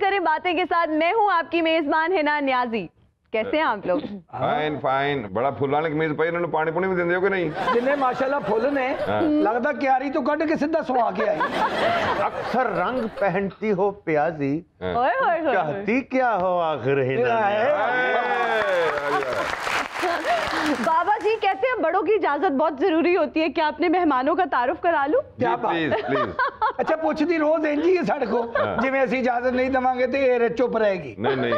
करें बातें के साथ। मैं हूँ आपकी मेजबान हिना न्याजी। कैसे हैं आप लोग? Fine fine. बड़ा फुल्ला ने कमीज पाई, इन्होंने पानी पुनी भी देंदे हो कि नहीं? जिन्हें माशाल्लाह फुल ने लगदा क्यारी तो कट के सीधा सुहा के आई। अक्सर रंग पहनती हो प्याजी, चाहती क्या हो आखिर हिना? बाबा जी कहते हैं बड़ों की इजाजत बहुत जरूरी होती है, क्या अपने मेहमानों का तारुफ करा लूं? क्या प्लीज प्लीज। अच्छा पूछती रोज इंजी है सड़ को, जिवें असी इजाजत नहीं देवांगे तो ये चुप रहेगी। नहीं नहीं।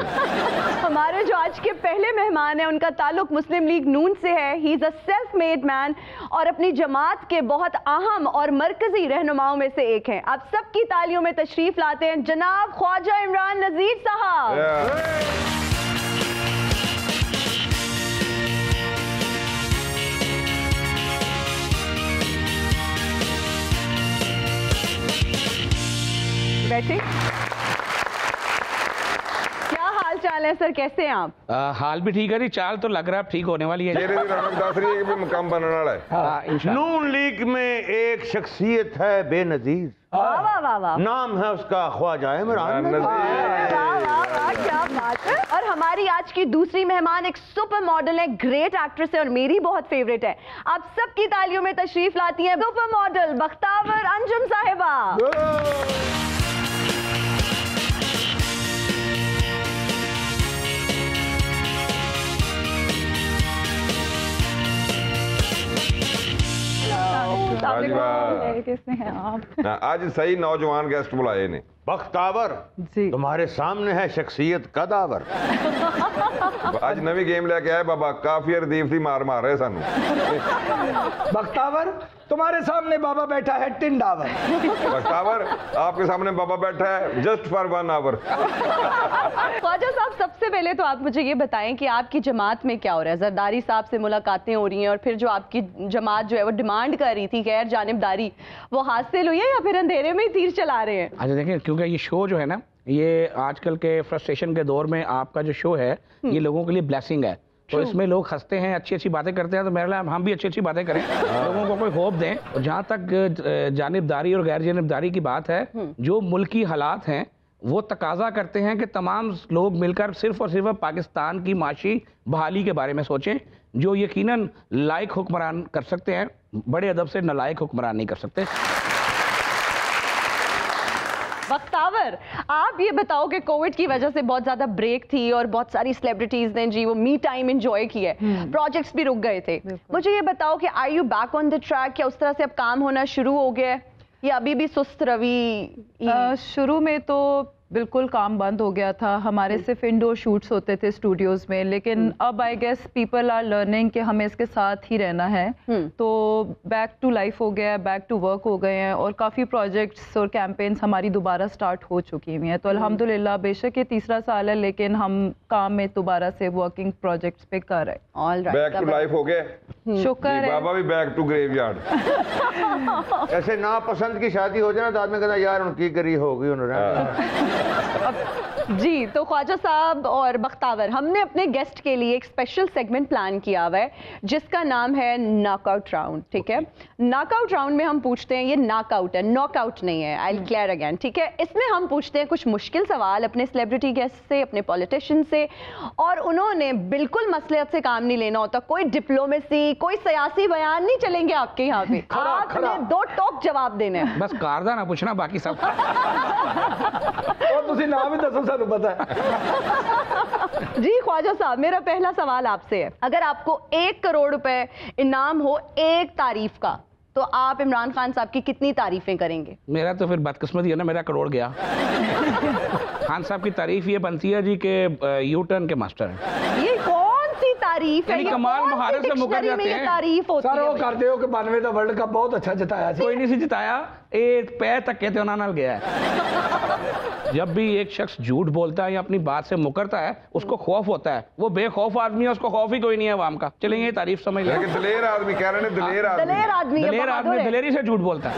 हमारे जो आज के पहले मेहमान हैं उनका ताल्लुक मुस्लिम लीग नून से है। He is a self made man और अपनी जमात के बहुत अहम और मरकजी रहनुमाओं में से एक हैं। आप सबकी तालियों में तशरीफ लाते हैं जनाब ख्वाजा इमरान नजीर साहब। बैठे। क्या हाल चाल है सर, कैसे हैं आप? हाल भी ठीक है जी, चाल तो लग रहा है ठीक होने वाली है। चेहरे की रौनक दस रही है कि मकाम बनने वाला है। नून लीग में एक शख्सियत है बेनजीर, वाह वाह वाह वाह, नाम है उसका ख्वाजा इमरान नजीर। वाह वाह वाह, क्या बात है। और हमारी आज की दूसरी मेहमान एक सुपर मॉडल है, ग्रेट एक्ट्रेस है और मेरी बहुत फेवरेट है। आप सबकी तालियों में तशरीफ लाती हैं सुपर मॉडल बख्तावर अंजुम साहिबा। कैसे हैं आप? आज सही नौजवान गेस्ट बुलाए ने। बख्तावर जी, तुम्हारे सामने है शख्सियत कदावर। आज नवी गेम लेके आए बाबा, काफी अरदीफ थी मार मार रहे सानू। बख्तावर तुम्हारे सामने बाबा बैठा है टिंडावर। बख्तावर आपके सामने बाबा बैठा है just for 1 our. Khwaja Sahab सबसे पहले तो आप मुझे ये बताएं कि आपकी जमात में क्या हो रहा है। जरदारी साहब से मुलाकातें हो रही हैं और फिर जो आपकी जमात जो है वो डिमांड कर रही थी गैर जानिबदारी, वो हासिल हुई है या फिर अंधेरे में ही तीर चला रहे हैं? अच्छा देखिए, क्योंकि ये शो जो है ना, ये आजकल के फ्रस्ट्रेशन के दौर में आपका जो शो है ये लोगों के लिए ब्लेसिंग है। तो इसमें लोग हंसते हैं, अच्छी अच्छी बातें करते हैं, तो मेरे लिए हम भी अच्छी अच्छी बातें करें, लोगों को कोई होप दें। और जहाँ तक जानिबदारी और गैर जानिबदारी की बात है, जो मुल्की हालात हैं वो तकाजा करते हैं कि तमाम लोग मिलकर सिर्फ और सिर्फ पाकिस्तान की माशी बहाली के बारे में सोचें, जो यकीनन लायक हुक्मरान कर सकते हैं, बड़े अदब से नालायक हुक्मरान नहीं कर सकते। बख्तावर, आप ये बताओ कि कोविड की वजह से बहुत ज्यादा ब्रेक थी और बहुत सारी सेलिब्रिटीज ने जी वो मी टाइम एंजॉय किया है, प्रोजेक्ट्स भी रुक गए थे। मुझे ये बताओ कि are you back on the track? क्या उस तरह से अब काम होना शुरू हो गया है या अभी भी सुस्त रवि? शुरू में तो बिल्कुल काम बंद हो गया था, हमारे सिर्फ इंडोर शूट्स होते थे स्टूडियोज में, लेकिन अब I guess people are learning कि हमें इसके साथ ही रहना है, तो बैक टू लाइफ हो गया है, बैक टू वर्क हो गए हैं और काफ़ी प्रोजेक्ट्स और कैंपेन्स हमारी दोबारा स्टार्ट हो चुकी हुई हैं। तो अल्हम्दुलिल्लाह, बेशक ये तीसरा साल है लेकिन हम काम में दोबारा से वर्किंग प्रोजेक्ट्स पे कर रहे हैं। ऑलराइट, बैक टू लाइफ हो गया। शुक्र है बाबा भी बैक टू ग्रेवयार्ड। ऐसे नापसंद की शादी हो जाए ना तो आदमी कहता यार उनकी करी होगी उन्होंने। जी, तो ख्वाजा साहब और बख्तावर, हमने अपने गेस्ट के लिए एक स्पेशल सेगमेंट प्लान किया हुआ है जिसका नाम है नॉकआउट राउंड। ठीक है, नॉकआउट राउंड में हम पूछते हैं, ये नॉकआउट है, नॉकआउट नहीं है, आई विल क्लियर अगेन। ठीक है, इसमें हम पूछते हैं कुछ मुश्किल सवाल अपने सेलिब्रिटी गेस्ट से, अपने पॉलिटिशियन से, और उन्होंने बिल्कुल मसलियत से काम नहीं लेना होता, कोई डिप्लोमेसी, कोई सियासी बयान नहीं चलेंगे आपके यहाँ पे। आपने 2 टॉक जवाब देने हैं। बस कारदा ना पूछना, बाकी सब और तुसी नाम ही दसो, सानू पता है। जी ख्वाजा साहब, मेरा पहला सवाल आपसे है, अगर आपको 1 करोड़ रुपए इनाम हो एक तारीफ का, तो आप इमरान खान साहब की कितनी तारीफें करेंगे? मेरा तो फिर बदकिस्मती है ना, मेरा करोड़ गया। खान साहब की तारीफ ये बनती है जी के यू टर्न के मास्टर हैं। ये कौन सी तारीफ है? ये कमाल कौन सी महारत से मुकर डिक्शनरी में जाते ये हैं। तारीफ होती सर है? वो करते हो कि 92 का वर्ल्ड कप बहुत अच्छा जिताया। कोई नहीं सी जिताया, एक पैर तक कहते उन्होंने गया है। जब भी एक शख्स झूठ बोलता है या अपनी बात से मुकरता है, उसको खौफ होता है। वो बेखौफ आदमी है, उसको खौफ ही कोई नहीं है आवाम का। चलेंगे ये तारीफ समझ लें। लेकिन दलेर आदमी कह रहे हैं, दलेर आदमी दलेर आदमी दलेरी से झूठ बोलता है।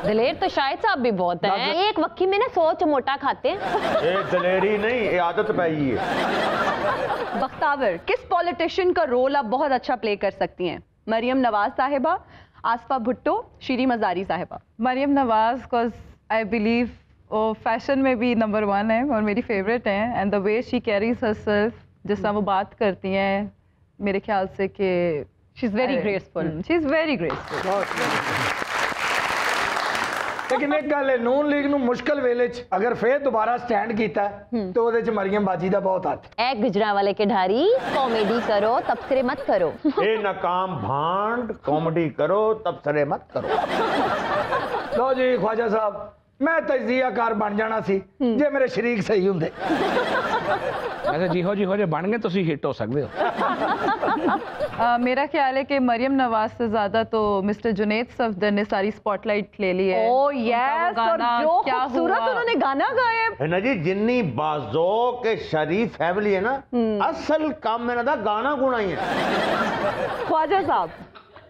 दलेर तो शायद साहब भी बहुत है, एक वक्की में ना 100 चमोटा खाते हैं। ये दलेरी नहीं, ये आदत पाई है। बख्तावर, किस पॉलिटिशियन का रोल आप बहुत अच्छा प्ले कर सकती हैं? मरियम नवाज साहिबा, आसफा भुट्टो, शीरी मजारी साहिबा? Maryam Nawaz, because I believe वो फैशन में भी नंबर 1 है और मेरी फेवरेट है, and the way she carries herself, जिस तरह वो बात करती हैं, मेरे ख्याल से कि she is very graceful. She is very graceful. लेकिन एक गल है, नून लीग ਨੂੰ ਮੁਸ਼ਕਲ ਵੇਲੇ 'ਚ अगर फिर दोबारा स्टैंड ਕੀਤਾ तो ਉਹਦੇ 'ਚ मरियम बाजी ਦਾ बहुत हथ। ए गुजरांवाले के ढारी, कॉमेडी करो तबसरे मत करो। ए नाकाम भांड, कॉमेडी करो तबसरे मत करो। लो जी ख्वाजा साहब, मैं तजियाकार बन जाना सी जे मेरे शरीक सही होंगे। वैसे जिहो जिहो जे बन गए तुसी हिट हो सकते हो। मेरा ख्याल है कि मरियम नवाज से ज्यादा तो मिस्टर जुनैद सफदर ने सारी स्पॉटलाइट ले ली है। ओह यस, और जो खूबसूरत उन्होंने गाना गाया है ना जी, जिन्नी बाजो के शरीफ फैमिली है ना, असल काम में ना गाना गुना ही है। ख्वाजा साहब,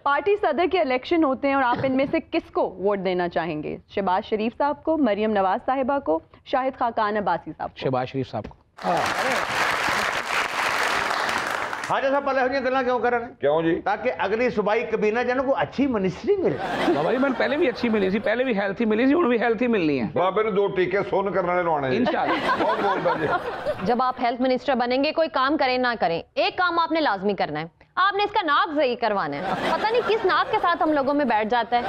पार्टी सदर के इलेक्शन होते हैं और आप इनमें से किसको वोट देना चाहेंगे? शहबाज शरीफ साहब को, मरियम नवाज साहिबा को, शाहिद खाकान अब्बासी साहब को? शहबाज शरीफ साहब को। ख्वाजा साहब पहले हो गल्लां क्यों कर रहे हैं? क्यों जी? ताकि अगली सूबाई कबीना जन को अच्छी मिनिस्ट्री मिले। बाबा जी मैंने पहले भी अच्छी मिली थी, पहले भी हेल्थी मिली थी, हुण भी हेल्थी मिलनी है। बाबे ने 2 टीके सुन करने वाले लवाने जी। इंशाल्लाह। बहुत बोलता जी। जब आप हेल्थ मिनिस्टर बनेंगे, कोई काम करें ना करें, एक काम आपने लाजमी करना है, आपने इसका नाक सही करवाना है। पता नहीं किस नाक के साथ हम लोगों में बैठ जाता है।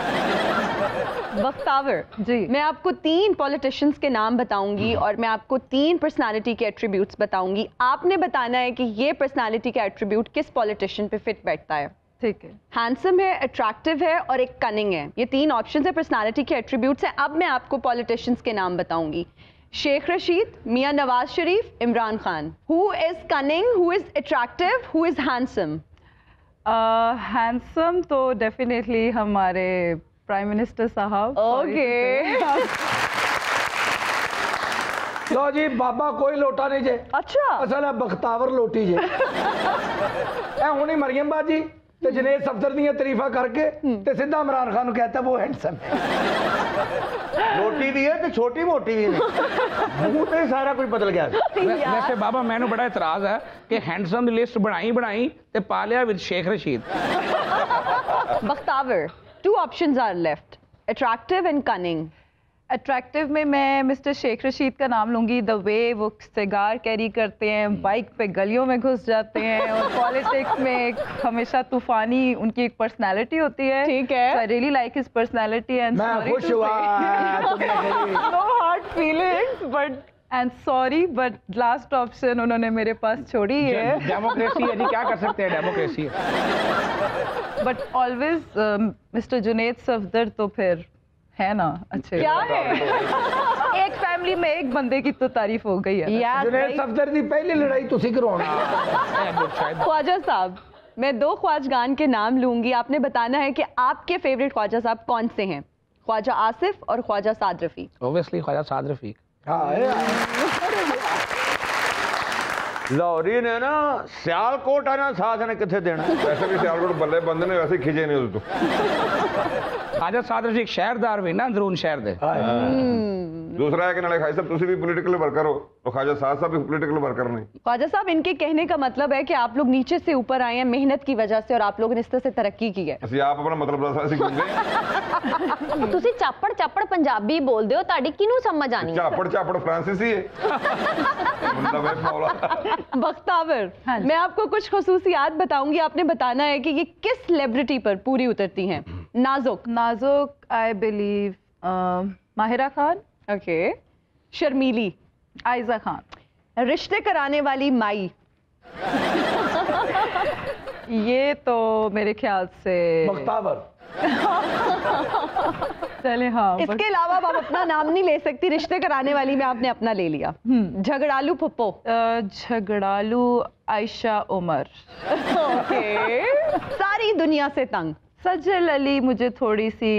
बख्तावर जी, मैं आपको 3 पॉलिटिशियंस के नाम बताऊंगी और मैं आपको 3 पर्सनालिटी के एट्रीब्यूट्स बताऊंगी। आपने बताना है कि ये पर्सनालिटी का एट्रीब्यूट किस पॉलिटिशियन पे फिट बैठता है। ठीक है। हैंडसम है, अट्रैक्टिव है और एक कनिंग है। ये 3 ऑप्शंस है पर्सनालिटी के एट्रीब्यूट्स हैं। अब मैं आपको पॉलिटिशियंस के नाम बताऊंगी। Sheikh Rashid, Mian Nawaz Sharif, Imran Khan. Who is cunning, who is attractive, who is handsome? Handsome तो डेफिनेटली हमारे प्राइम मिनिस्टर साहब। ओके। लो जी बाबा कोई लोटा नहीं जे। अच्छा, असल है बख्तावर लोटी जे। ए हुणी मरियम बाजी ते जुनैद सफदर दी तारीफा करके ते सीधा इमरान खान को कहता वो हैंडसम है। रोटी भी है तो छोटी मोटी भी नहीं, मुंह से सारा कुछ बदल गया। वैसे बाबा मैंने बड़ा इतराज है कि हैंडसम दी लिस्ट बनाई ते पा लिया with Sheikh Rashid. Bakhtawar, 2 options are left, attractive and cunning. Attractive में मैं मिस्टर शेख रशीद का नाम लूंगी। द वे वो सिगार कैरी करते हैं, बाइक पे गलियों में घुस जाते हैं और पॉलिटिक्स में एक हमेशा तूफानी उनकी एक पर्सनालिटी होती है। ठीक है। I really like his personality and मैं खुश हुआ तुमने कही। No hard feelings but sorry but last option उन्होंने मेरे पास छोड़ी है। डेमोक्रेसी है जी, क्या कर सकते हैं, डेमोक्रेसी है। But always mister Junaid Safdar तो फिर है ना अच्छे। क्या है? एक फैमिली में एक बंदे की तो तारीफ हो गई है। जुनैद सफदर दी पहली लड़ाई तुसी करवाना। ख्वाजा साहब, मैं 2 ख्वाजगान के नाम लूंगी। आपने बताना है कि आपके फेवरेट ख्वाजा साहब कौन से हैं। ख्वाजा आसिफ और ख्वाजा साद रफीक। ऑब्वियसली ख्वाजा साद रफीक। लाहौरी ने ना सियालकोट आना साथ ने किथे देना। वैसे भी सियालकोट बल्ले बंद ने वैसे खिजे नहीं उस तो। ख्वाजा साद रफीक शहरदार भी ना अंदरून शहर दे। दूसरा है कि नाले खाई साहब तुसी भी पॉलिटिकल वर्कर हो तो ख्वाजा साहब भी पॉलिटिकल वर्कर नहीं। ख्वाजा साहब, इनके कहने का मतलब है कि आप लोग नीचे से ऊपर आए हैं मेहनत की वजह से और आप लोगों ने इस तरह से तरक्की की है। ਅਸੀਂ ਆਪ ਆਪਣਾ ਮਤਲਬ ਦੱਸ ਅਸੀਂ ਗੁੰਗੇ ਤੁਸੀਂ ਚਾਪੜ ਪੰਜਾਬੀ ਬੋਲਦੇ ਹੋ, ਤੁਹਾਡੀ ਕਿਹਨੂੰ ਸਮਝ ਆਣੀ? ਝਾਪੜ ਝਾਪੜ ਫ੍ਰਾਂਸਿਸ ही है। मतलब है मौला। बख्तावर, मैं आपको कुछ खुसूसियात बताऊंगी। आपने बताना है कि ये किस सेलिब्रिटी पर पूरी उतरती हैं। नाजुक I believe Mahira Khan. Okay. शर्मीली? आयजा खान। रिश्ते कराने वाली माई? ये तो मेरे ख्याल से बख्तावर। चले हाँ। इसके अलावा अब आप अपना नाम नहीं ले सकती। रिश्ते कराने वाली में आपने अपना ले लिया। झगड़ालू फुप्पो? झगड़ालू आयशा उमर। ओके। सारी दुनिया से तंग? सजल अली मुझे थोड़ी सी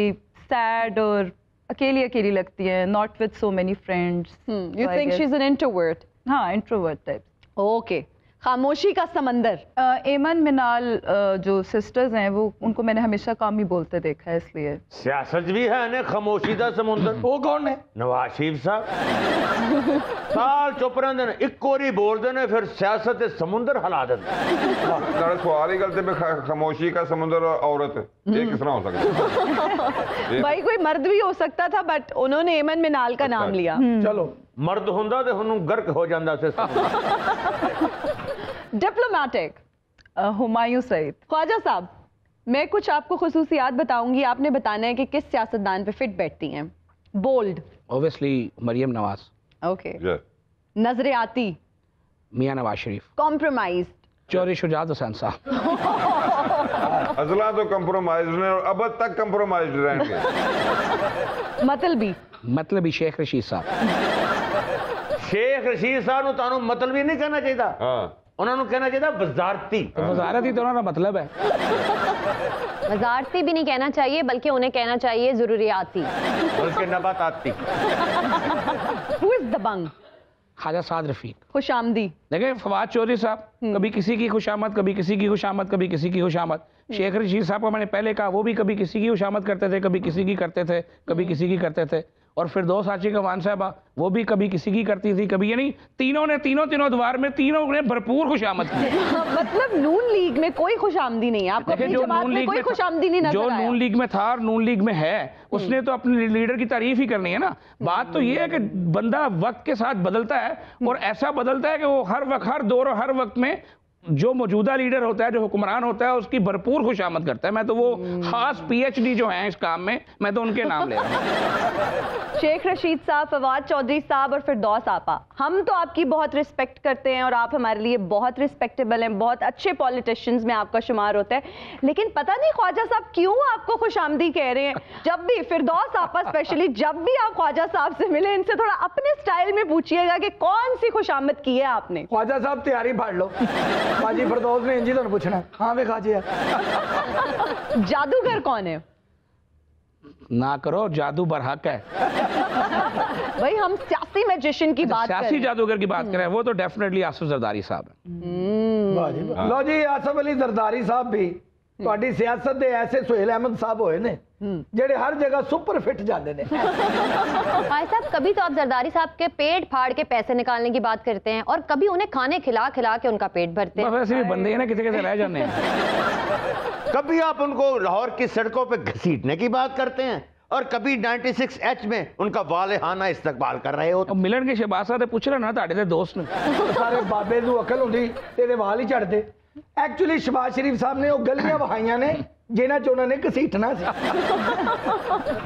सैड और अकेली अकेली लगती है, not with so many friends. You think she is an introvert? हाँ, इंट्रोवर्ट टाइप। ओके। खामोशी का समंदर। एमन मिनाल जो सिस्टर्स हैं वो उनको मैंने हमेशा कम ही बोलते देखा है, इसलिए। सियासत भी है ने खामोशी दा समुंदर। वो कौन है? नवाज शरीफ साहब साल चुप रहंदे ने, एक कोरी बोलदे ने, फिर सियासत दे समुंदर हिला दिंदे। नाले सवाल ही करते पे खामोशी का समुंदर और औरत ये किस तरह हो सकता है? भाई कोई मर्द भी हो सकता था, बट उन्होंने एमन मिनाल का नाम लिया। चलो मर्द हुंदा ते हुनू गर्क हो जांदा से। डिप्लोमेटिक हुमायूं सईद। ख्वाजा साहब, मैं कुछ आपको खुसूसियात बताऊंगी, आपने बताना है कि किस सियासतदान पे फिट बैठती हैं। Bold, obviously Maryam Nawaz. Okay. नजरियाती, मियां नवाज शरीफ। कॉम्प्रोमाइज, चौधरी शुजात हुसैन साहब। अजला तो कंप्रोमाइज ने और अब तक कंप्रोमाइज रहेंगे। मतलबी शेख रशीद साहब। शेख रशीद साहब तानू मतलब ही नहीं कहना चाहिए। हाँ, उन्होंने कहना चाहिए वजारती। तो वजारत ही तो उन्होंना मतलब है। वजारती भी नहीं कहना चाहिए, बल्कि उन्हें कहना चाहिए जरूरियाती, बल्कि नबाताती। हु इज दबंग? ख्वाजा साद रफीक। खुशामदी, देखिए फवाद चौधरी साहब, कभी किसी की खुशामद, कभी किसी की खुशामद, कभी किसी की खुशामद। शेख रशीद साहब को मैंने पहले कहा, वो भी कभी किसी की खुशामद करते थे, कभी किसी की करते थे, कभी किसी की करते थे। और फिर दो साची कमान साहबा, वो भी कभी किसी की करती थी, कभी, यानी तीनों ने तीनों द्वार में तीनों ने भरपूर खुशामद की। मतलब नून लीग में कोई खुशामदी नहीं है आपको? अपनी जमात में कोई खुशामदी नहीं नजर जो आया? नून लीग में था और नून लीग में है, उसने तो अपने लीडर की तारीफ ही करनी है ना। बात तो ये है कि बंदा वक्त के साथ बदलता है, और ऐसा बदलता है कि वो हर वक्त, हर दौर और हर वक्त में जो मौजूदा लीडर होता है, जो हुक्मरान होता है, उसकी भरपूर खुशामद करता है। मैं तो वो खास PhD जो हैं इस काम में, मैं तो उनके नाम ले रहा हूँ। शेख रशीद साहब, फवाद चौधरी साहब और फिरदौस आपा, हम तो आपकी बहुत रिस्पेक्ट करते हैं और आप हमारे लिए बहुत रिस्पेक्टेबल हैं, बहुत अच्छे पॉलिटिशियंस में आपका शुमार होता है। लेकिन पता नहीं ख्वाजा साहब क्यों आपको खुशामदी कह रहे हैं। जब भी फिरदौस आपा स्पेशली, जब भी आप ख्वाजा साहब से मिले, इनसे थोड़ा अपने स्टाइल में पूछिएगा कि कौन सी खुशामद की है आपने। ख्वाजा साहब तैयारी फाड़ लो, बाजी फिरदौस ने इंजी तो पूछना। हाँ वे खाजी, जादूगर कौन है? ना करो, जादू बरहक है। भाई हम सियासी मैजिशियन की बात कर रहे सियासी हैं। जादूगर की बात करें, वो तो डेफिनेटली आसिफ जरदारी साहब है। लो जी, आसिफ अली जरदारी साहब भी ਤੁਹਾਡੀ सियासत ਦੇ ऐसे सुहेल अहमद साहब होए ने जेड़े हर जगह सुपर फिट जाते ने। भाई साहब, कभी तो आप जरदारी साहब के पेट फाड़ के पैसे निकालने की बात करते हैं, और कभी उन्हें खाने खिला खिला के उनका पेट भरते हैं। वैसे भी बंदे हैं ना, किसी किसी रह जाने हैं। कभी आप उनको लाहौर की सड़कों पे घसीटने की बात करते हैं, और कभी 96H में उनका वालेहाना इस्तकबाल कर रहे हो। अब मिलन के शहबाज साहब पूछ रहे ना ताड़े दे दोस्त ने। सारे बाबे नूं अकल हुंदी तेरे वाल ही झड़दे। एक्चुअली शहबाज शरीफ साहब ने वो गलियां वहाइयां ने जिन्हां च उन्होंने घसीटना सी।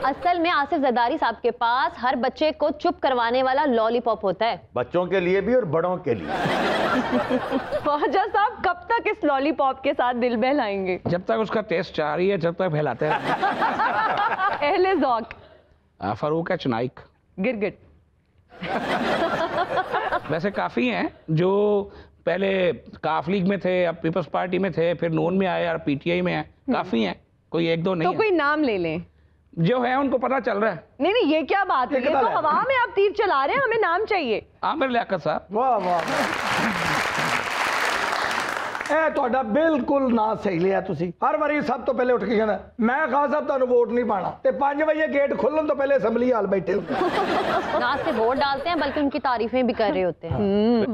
असल में आसिफ जरदारी साहब के पास हर बच्चे को चुप करवाने वाला लॉलीपॉप होता है, बच्चों के लिए भी और बड़ों के लिए। ख्वाजा साहब कब तक इस लॉलीपॉप के साथ दिल बहलाएंगे? जब तक उसका टेस्ट जारी है, जब तक फैलाते हैं। अहले ज़ौक़, फारूक है चनाइक। गिरगिट। वैसे काफ़ी हैं जो पहले काफ लीग में थे, अब पीपल्स पार्टी में थे, फिर नून में आए और PTI में आए। काफ़ी हैं, कोई एक दो नहीं तो है। कोई नाम ले लें। जो है उनको पता चल रहा है। नहीं नहीं, ये क्या बात है? ये तो हवा में आप तीर चला रहे हैं, हमें नाम चाहिए। आमिर लियाकत साहब। वाह वाह, ਇਹ ਤੁਹਾਡਾ ਬਿਲਕੁਲ ਨਾ ਸਹੀ ਲਿਆ ਤੁਸੀਂ। ਹਰ ਵਾਰੀ ਸਭ ਤੋਂ ਪਹਿਲੇ ਉੱਠ ਕੇ ਕਹਿੰਦਾ ਮੈਂ ਖਾਨ ਸਾਹਿਬ ਤੁਹਾਨੂੰ ਵੋਟ ਨਹੀਂ ਪਾਣਾ, ਤੇ 5 ਵਜੇ ਗੇਟ ਖੁੱਲਣ ਤੋਂ ਪਹਿਲੇ ਅਸੈਂਬਲੀ ਹਾਲ ਬੈਠੇ ਹੁੰਦੇ। ना सिर्फ वोट डालते हैं बल्कि उनकी तारीफें भी कर रहे होते हैं।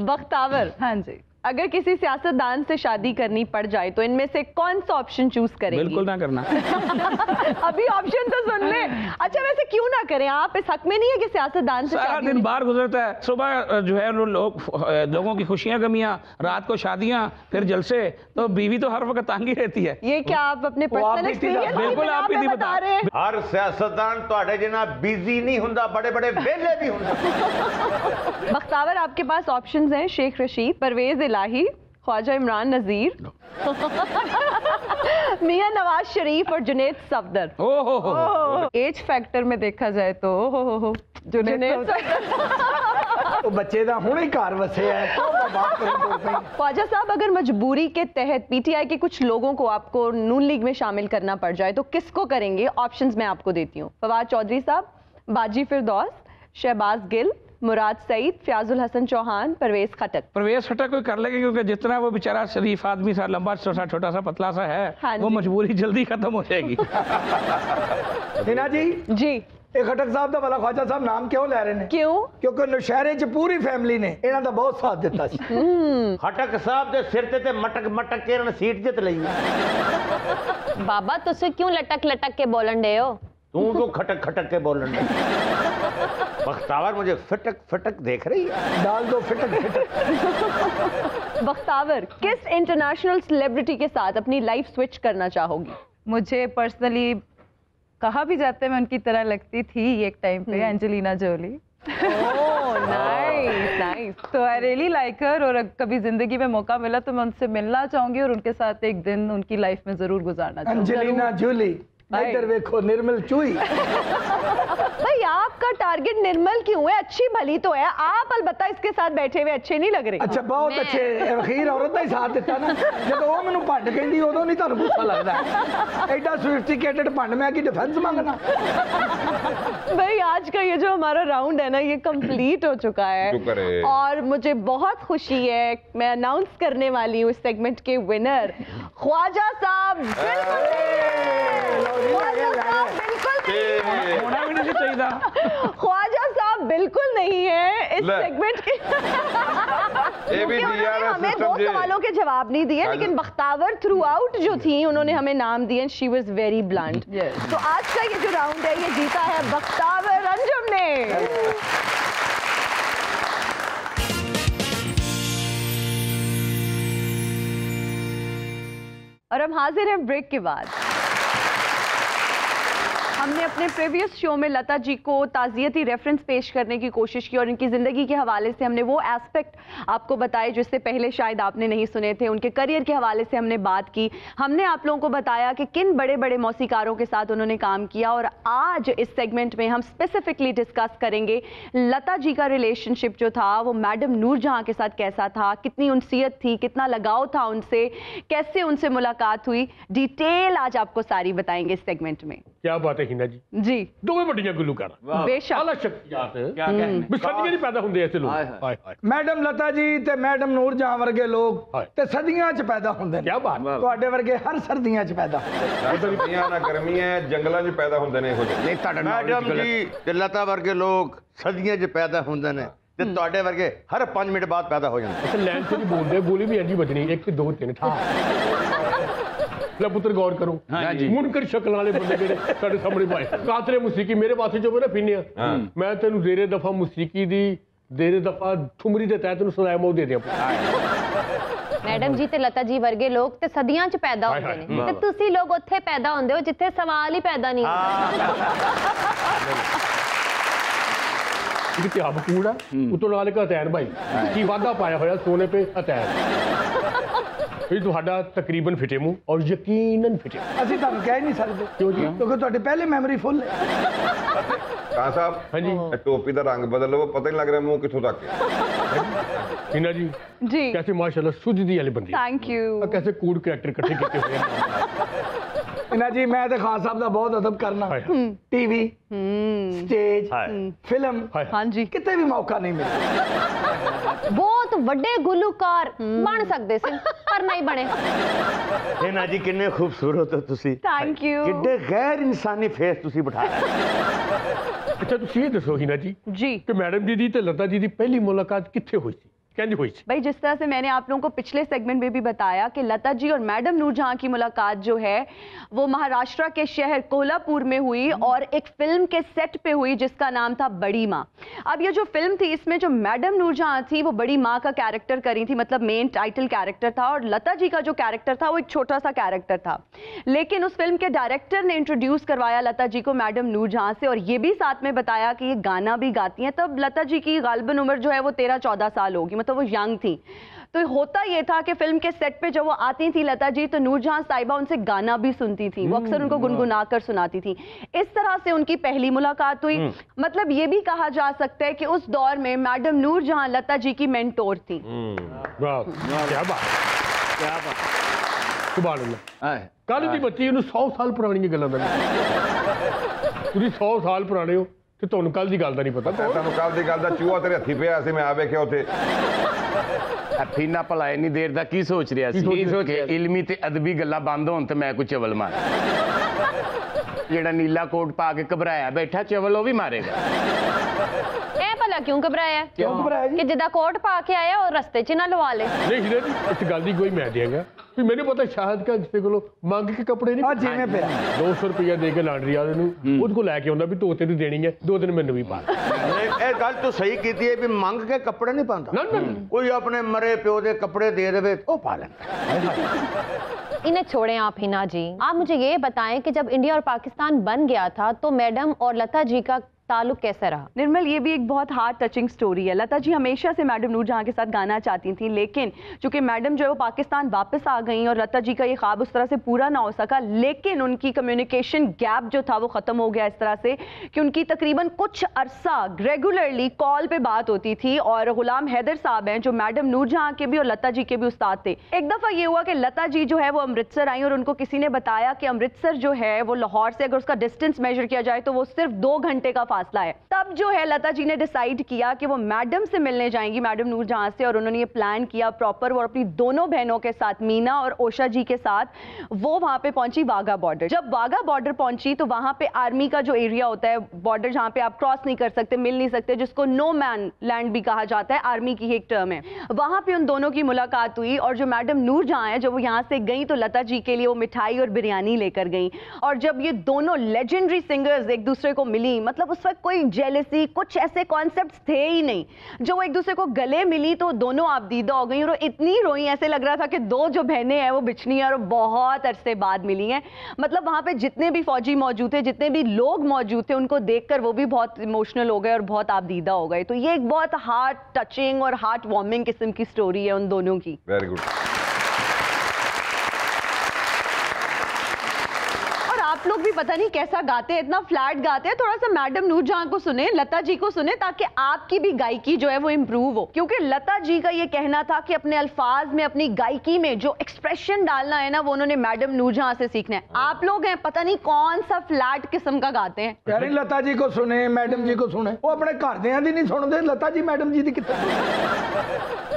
बख्तावर, हाँ जी, अगर किसी सियासतदान से शादी करनी पड़ जाए तो इनमें से कौन सा ऑप्शन चूज करेंगे? बिल्कुल ना करना। अभी ऑप्शन तो सुन ले। अच्छा वैसे क्यों ना करें? आप इस हक में नहीं है कि सियासतदान से सारा शादी दिन बाहर गुजरता है, सुबह जो है लोगों की खुशियां गमियां, रात को शादियां, फिर जलसे, तो बीवी तो हर वक्त तंग ही रहती है। ये क्या आप अपने पर्सनल एक्सपीरियंस बिल्कुल आप भी नहीं बता रहे हैं? हर सियासतदान तुहाडे जिन्ना बिजी नहीं हुंदा, बड़े बड़े वेले भी हुंदा। बख्तावर, आपके पास ऑप्शंस हैं शेख रशीद, परवेज इलाही, ख्वाजा इमरान नजीर, मियां नवाज शरीफ और जुनैद सफदर। ओहो, एज फैक्टर में देखा जाए तो हो जुनैद ਉਹ ਬੱਚੇ ਦਾ ਹੁਣੇ ਹੀ ਘਰ ਵਸਿਆ ਹੈ, तो बात करें तो सही। ख्वाजा साहब, अगर मजबूरी के तहत PTI के कुछ लोगों को आपको नून लीग में शामिल करना पड़ जाए तो किसको करेंगे? ऑप्शंस मैं आपको देती हूँ। फवाद चौधरी साहब, बाजी फिरदौस, शहबाज गिल, मुराद सईद, फ्याजुल हसन चौहान, परवेज खटक। परवेज खटक कोई कर लेंगे क्योंकि जितना वो बेचारा शरीफ आदमी सा, लंबा सा, छोटा सा, पतला सा है, हाँ वो जी। मजबूरी जल्दी खत्म हो जाएगी। हिना जी जी ਇਹ ਖਟਕ ਸਾਹਿਬ ਦਾ ਵਾਲਾ ख्वाजा साहब नाम क्यों ਲੈ ਰਹੇ ਨੇ? क्यों? ਕਿਉਂਕਿ ਨੌਸ਼ਹਿਰੇ 'ਚ ਪੂਰੀ ਫੈਮਿਲੀ ਨੇ ਇਹਨਾਂ ਦਾ ਬਹੁਤ ਸਾਥ ਦਿੱਤਾ ਸੀ। खटक साहब दे सिर ते मटक मटक के इन्होंने सीट जित लई। बाबा तुझसे क्यों लटक लटक के बोलन डे हो? तू तो खटक खटक के बोलन दे। बख्तावर मुझे फटक फटक देख रही है। डाल दो फिटक फिटक। बख्तावर, किस इंटरनेशनल सेलिब्रिटी के साथ अपनी लाइफ स्विच करना चाहोगी? मुझे पर्सनली कहा भी जाता है मैं उनकी तरह लगती थी एक टाइम पे, एंजेलिना जोली। Nice nice. तो आई रियली लाइक हर, और कभी जिंदगी में मौका मिला तो मैं उनसे मिलना चाहूंगी और उनके साथ एक दिन उनकी लाइफ में जरूर गुजारना चाहूंगी। अंजेलिना जूली, इधर देखो निर्मल चुई। भाई आपका टारगेट निर्मल क्यों है? अच्छी भली तो है, आप अलबत्ता इसके साथ बैठे हुए अच्छे नहीं लग रहे। अच्छा बहुत अच्छे, अखीर औरत ਦਾ ਹੀ ਸਾਥ ਦਿੱਤਾ ਨਾ। ਜਦੋਂ ਉਹ ਮੈਨੂੰ ਭੰਡ ਕਹਿੰਦੀ ਉਦੋਂ ਨਹੀਂ ਤੁਹਾਨੂੰ ਗੁੱਸਾ ਲੱਗਦਾ? ਐਡਾ ਸੋਫਿਸटिकेटेड ਭੰਡ मैं की डिफेंस मांगना? भाई आज का ये जो हमारा राउंड है ना, ये कंप्लीट हो चुका शुक्र है है। और मुझे बहुत खुशी है, मैं अनाउंस करने वाली हूँ इस सेगमेंट के विनर ख्वाजा साहब। ख्वाजा साहब बिल्कुल नहीं है। होना भी नहीं चाहिए। ख्वाजा साहब बिल्कुल नहीं है इस ले। सेगमेंट के। ये भी क्योंकि उन्होंने DRS हमें सिस्टम दो जे। सवालों के जवाब नहीं दिए, लेकिन बख्तावर थ्रू आउट जो थी उन्होंने हमें नाम दिए। She was very blunt. तो आज का ये जो राउंड है ये जीता है बख्तावर अंजुम ने। और हम हाजिर हैं ब्रेक के बाद। हमने अपने प्रीवियस शो में लता जी को ताज़ियती रेफरेंस पेश करने की कोशिश की और इनकी ज़िंदगी के हवाले से हमने वो एस्पेक्ट आपको बताए जिससे पहले शायद आपने नहीं सुने थे। उनके करियर के हवाले से हमने बात की। हमने आप लोगों को बताया कि किन बड़े बड़े मौसीकारों के साथ उन्होंने काम किया। और आज इस सेगमेंट में हम स्पेसिफिकली डिस्कस करेंगे लता जी का रिलेशनशिप जो था वो मैडम नूरजहां के साथ कैसा था, कितनी उनसियत थी, कितना लगाव था उनसे, कैसे उनसे मुलाकात हुई। डिटेल आज आपको सारी बताएंगे इस सेगमेंट में। क्या बात है हिना जी, जी दोवें ਵੱਡੀਆਂ ਗੁਲੂਕਾਰ बेशक। ਆਲਾ ਸ਼ਖਸੀਅਤ ਵੀ ਸਦੀਆਂ ਨਹੀਂ ਪੈਦਾ ਹੁੰਦੇ ਐਸੇ ਲੋਕ। ਹਾਏ ਹਾਏ ਮੈਡਮ ਲਤਾ ਜੀ ਤੇ ਮੈਡਮ ਨੂਰਜਹਾਂ ਵਰਗੇ ਲੋਕ ਹਾਏ। ਤੇ ਸਦੀਆਂ 'ਚ ਪੈਦਾ ਹੁੰਦੇ ਨੇ। ਕੀ ਬਾਤ। ਤੁਹਾਡੇ ਵਰਗੇ ਹਰ ਸਰਦੀਆਂ 'ਚ ਪੈਦਾ ਹੁੰਦੇ ਸਰਦੀਆਂ ਨਾ ਗਰਮੀਆਂ ਜੰਗਲਾਂ 'ਚ ਪੈਦਾ ਹੁੰਦੇ ਨੇ ਇਹੋ ਜਿਹੇ। नहीं ताड़ा मैडम जी ते लता वर्गे लोग सदियां च पैदा होंदे ने ते तुहाडे वर्गे हर 5 मिनट बाद पैदा हो जांदे। ਅੱਛਾ ਲੈਣ ਚ ਵੀ ਬੋਲਦੇ ਗੋਲੀ ਵੀ ਇੰਜੀ ਵੱਜਣੀ 1 2 3 ਲੈ ਪੁੱਤਰ ਗੌਰ ਕਰੋ। ਹਾਂਜੀ। ਮੁਨਕਰ ਸ਼ਕਲ ਵਾਲੇ ਬੰਦੇ ਜਿਹੜੇ ਸਾਡੇ ਸਾਹਮਣੇ ਪਾਏ ਕਾਤਰੇ ਮੂਸੀਕੀ ਮੇਰੇ ਪਾਸੇ ਜੋ ਨਾ ਪੀਨੇ ਆ ਮੈਂ ਤੈਨੂੰ ਜ਼ੇਰੇ ਦਫਾ ਮੂਸੀਕੀ ਦੀ ਜ਼ੇਰੇ ਦਫਾ ਠੁਮਰੀ ਦੇ ਤਹਿਤ ਨੂੰ ਸਜ਼ਾਇਆ ਮੌਤ ਦੇ ਦਿਆਂ। ਮੈਡਮ ਜੀ ਤੇ ਲਤਾ ਜੀ ਵਰਗੇ ਲੋਕ ਤੇ ਸਦੀਆਂ ਚ ਪੈਦਾ ਹਾਏ ਹੁੰਦੇ ਹਾਏ। ਨੇ ਤੇ ਤੁਸੀਂ ਲੋਕ ਉੱਥੇ ਪੈਦਾ ਹੁੰਦੇ ਹੋ ਜਿੱਥੇ ਸਵਾਲ ਹੀ ਪੈਦਾ ਨਹੀਂ ਹੁੰਦਾ। ਇਹ ਤੇ ਆਪ ਕੂੜਾ ਉਤੋਂ ਨਾਲ ਇੱਕ ਹਥਿਆਰ ਭਾਈ ਕੀ ਵਾਧਾ ਪਾਇਆ ਹੋਇਆ ਸੋਨੇ पे ਹਥਿਆਰ। ਇਹ ਤੁਹਾਡਾ ਤਕਰੀਬਨ ਫਿਟੇ ਮੂੰਹ ਔਰ ਯਕੀਨਨ ਫਿਟੇ। ਅਸੀਂ ਤੁਹਾਨੂੰ ਕਹਿ ਨਹੀਂ ਸਕਦੇ ਕਿਉਂ ਜੀ? ਕਿਉਂਕਿ ਤੁਹਾਡੀ ਪਹਿਲੇ ਮੈਮਰੀ ਫੁੱਲ ਹੈ। ਕਾਂ ਸਾਹਿਬ ਹਾਂਜੀ ਇਹ ਟੋਪੀ ਦਾ ਰੰਗ ਬਦਲ ਲਵੋ, ਪਤਾ ਨਹੀਂ ਲੱਗ ਰਿਹਾ ਮੂੰਹ ਕਿੱਥੋਂ ਤੱਕ ਹੈ। हिना जी जी कैसे माशाल्लाह सुझदी वाली बंदी थैंक यू। कैसे कूड़ कैरेक्टर इकट्ठे किए हुए हैं। ਇਹਨਾਂ ਜੀ ਮੈਂ ਤੇ ਖਾਨ ਸਾਹਿਬ ਦਾ ਬਹੁਤ ਅਦਬ ਕਰਨਾ। ਹਾਏ ਹਾਏ। ਟੀਵੀ, ਸਟੇਜ, ਹਾਏ। ਫਿਲਮ, ਹਾਏ। हाँ जी ਕਿਤੇ ਵੀ ਮੌਕਾ ਨਹੀਂ ਮਿਲਦਾ। ਬਹੁਤ ਵੱਡੇ ਗੁਲੂਕਾਰ ਬਣ ਸਕਦੇ ਸੀ ਪਰ ਨਹੀਂ ਬਣੇ। हिना जी किन्ने खूबसूरत हो तुसी। Thank you. किड्डे गैर इंसानी फेस तुसी बिठाया। अच्छा तुसी ये दसो हिना जी जी कि मैडम जी दी ते लता जी दी पहली मुलाकात कित्थे हुई सी, कैंज हुई सी? भाई जिस तरह से मैंने आप लोगों को पिछले सेगमेंट में भी बताया कि लता जी और मैडम नूरजहां की मुलाकात जो है वो महाराष्ट्र के शहर कोल्हापुर में हुई और एक फिल्म के सेट पे हुई जिसका नाम था बड़ी माँ। अब ये जो फिल्म थी इसमें जो मैडम नूरजहां थी वो बड़ी माँ का कैरेक्टर करी थी, मतलब मेन टाइटल कैरेक्टर था, और लता जी का जो कैरेक्टर था वो एक छोटा सा कैरेक्टर था। लेकिन उस फिल्म के डायरेक्टर ने इंट्रोड्यूस करवाया लता जी को मैडम नूरजहां से और ये भी साथ में बताया कि ये गाना भी गाती हैं। तब लता जी की गालिबन उम्र जो है वो 13-14 साल होगी, मतलब वो यंग थी। तो होता ये था कि फिल्म के सेट पे जब वो आती थी लता जी तो नूरजहां साहिबा उनसे गाना भी सुनती थी, वो अक्सर उनको गुनगुना कर सुनाती थी। इस तरह से उनकी पहली मुलाकात हुई। मतलब ये भी कहा जा सकता है कि उस दौर में मैडम नूरजहां लता जी की मेंटोर थी। वाह क्या बात क्या बात सुभान अल्लाह। कल दी बच्ची इन्हू 100 साल पुरानी गल्लां दा तुसीं 100 साल पुराने हो ਤੇ ਤੁਹਾਨੂੰ ਕੱਲ ਦੀ ਗੱਲ ਦਾ ਨਹੀਂ ਪਤਾ ਤੁਹਾਨੂੰ ਕੱਲ ਦੀ ਗੱਲ ਦਾ ਚੂਹਾ ਤੇਰੇ ਹੱਥੀ ਪਿਆ ਸੀ, ਮੈਂ ਆ ਵੇਖਿਆ ਉੱਥੇ। ਹੱਥੀ ਨਾ ਭਲਾ ਇੰਨੀ ਦੇਰ ਦਾ ਕੀ ਸੋਚ ਰਿਹਾ ਸੀ ਕਿ ਇਲਮੀ ਤੇ ਅਦਬੀ ਗੱਲਾਂ ਬੰਦ ਹੋਣ ਤੇ ਮੈਂ ਕੋਈ ਚਵਲ ਮਾਰਾਂ। ਜਿਹੜਾ ਨੀਲਾ ਕੋਟ ਪਾ ਕੇ ਘਬਰਾਇਆ ਬੈਠਾ ਚਵਲ ਉਹ ਵੀ ਮਾਰੇਗਾ। ਇਹ ਭਲਾ ਕਿਉਂ ਘਬਰਾਇਆ? ਕਿਉਂ ਘਬਰਾਇਆ ਜੀ? ਕਿ ਜਿੱਦਾਂ ਕੋਟ ਪਾ ਕੇ ਆਇਆ ਉਹ ਰਸਤੇ 'ਚ ਨਾ ਲਵਾ ਲੇ। ਨਹੀਂ ਹੀਰਾ ਜੀ ਇਸ ਗੱਲ ਦੀ ਕੋਈ ਮੈਂ ਦਿਆਂਗਾ ਵੀ ਮੈਨੂੰ ਪਤਾ ਸ਼ਾਹਦ ਕਾ ਕਿਸੇ ਕੋਲੋਂ ਮੰਗ ਕੇ ਕੱਪੜੇ ਨਹੀਂ। ਆ ਜਿਵੇਂ ਪਿਆ 200 ਰੁਪਇਆ ਦੇ ਕੇ ਲਾਂਡਰੀ ਵਾਲੇ ਨੂੰ ਉਹਦੇ ਕੋਲ ਲੈ ਕੇ ਆਉਂਦਾ ਵੀ ਧੋਤੇ ਨੂੰ ਦੇਣੀ ਹੈ, 2 ਦਿਨ ਮੈਨੂੰ ਵੀ ਪਾ। ਇਹ ਗੱਲ ਤੂੰ ਸਹੀ ਕੀਤੀ ਹੈ ਵੀ ਮੰਗ ਕੇ ਕੱਪੜੇ ਨਹੀਂ ਪਾਉਂਦਾ। ਨਾ ਨਾ कोई अपने मरे प्यो दे कपड़े दे दे वो पा लेता। इन्हें छोड़ें आप हिना जी, आप मुझे ये बताएं कि जब इंडिया और पाकिस्तान बन गया था तो मैडम और लता जी का ताल्लुक कैसा रहा? निर्मल, ये भी एक बहुत हार्ट टचिंग स्टोरी है। लता जी हमेशा से मैडम नूरजहां के साथ गाना चाहती थी, लेकिन चूंकि मैडम जो है वो पाकिस्तान वापस आ गई और लता जी का ये ख्वाब उस तरह से पूरा ना हो सका, लेकिन उनकी कम्युनिकेशन गैप जो था वो ख़त्म हो गया इस तरह से कि उनकी तकरीबन कुछ अरसा रेगुलरली कॉल पे बात होती थी। और गुलाम हैदर साहब हैं जो मैडम नूरजहां के भी और लता जी के भी उस्ताद थे। एक दफ़ा ये हुआ कि लता जी जो है वो अमृतसर आई और उनको किसी ने बताया कि अमृतसर जो है वो लाहौर से अगर उसका डिस्टेंस मेजर किया जाए तो वो सिर्फ 2 घंटे का फासला है। तब जो है लता जी ने डिसाइड किया कि वो मैडम से मिलने जाएंगी, मैडम नूरजहां से, और उन्होंने ये प्लान किया प्रॉपर। वो अपनी दोनों बहनों के साथ, मीना और ओशा जी के साथ, वो वहां पे पहुंची वाघा बॉर्डर। जब वाघा बॉर्डर पहुंची तो वहां पे आर्मी का जो एरिया होता है, बॉर्डर जहां पे आप क्रॉस नहीं कर सकते, मिल नहीं सकते, जिसको नो मैन लैंड भी कहा जाता है, आर्मी की एक टर्म है, वहां पे उन दोनों की मुलाकात हुई। और जो मैडम नूरजहां है जब वो यहाँ से गई तो लता जी के लिए वो मिठाई और बिरयानी लेकर गई। और जब ये दोनों लेजेंडरी सिंगर्स एक दूसरे को मिली, मतलब उस वक्त कोई जेलसी कुछ ऐसे कॉन्सेप्ट्स थे ही नहीं, जो वो एक दूसरे को गले मिली तो दोनों आपदीदा हो गई। और वो इतनी रोई, ऐसे लग रहा था कि 2 जो बहनें हैं वो बिछनी है और बहुत अरसे बाद मिली हैं। मतलब वहां पे जितने भी फौजी मौजूद थे, जितने भी लोग मौजूद थे, उनको देखकर वो भी बहुत इमोशनल हो गए और बहुत आपदीदा हो गए। तो ये एक बहुत हार्ट टचिंग और हार्ट वार्मिंग किस्म की स्टोरी है उन दोनों की। Very good. आप लोग भी पता नहीं कैसा गाते हैं, इतना फ्लैट गाते हैं। थोड़ा सा मैडम नूरजहां को सुने, लता जी को सुने, ताकि आपकी भी गायकी जो है वो इम्प्रूव हो। क्योंकि लता जी का ये कहना था कि अपने अल्फाज में, अपनी गायकी में जो एक्सप्रेशन डालना है ना, वो उन्होंने मैडम नूरजहां से सीखना है। आप लोग हैं पता नहीं कौन सा फ्लैट किस्म का गाते हैं। यार लता जी को सुने, मैडम जी को सुने, वो अपने घरदियां दी नहीं सुनते। लता जी मैडम जी दी कितने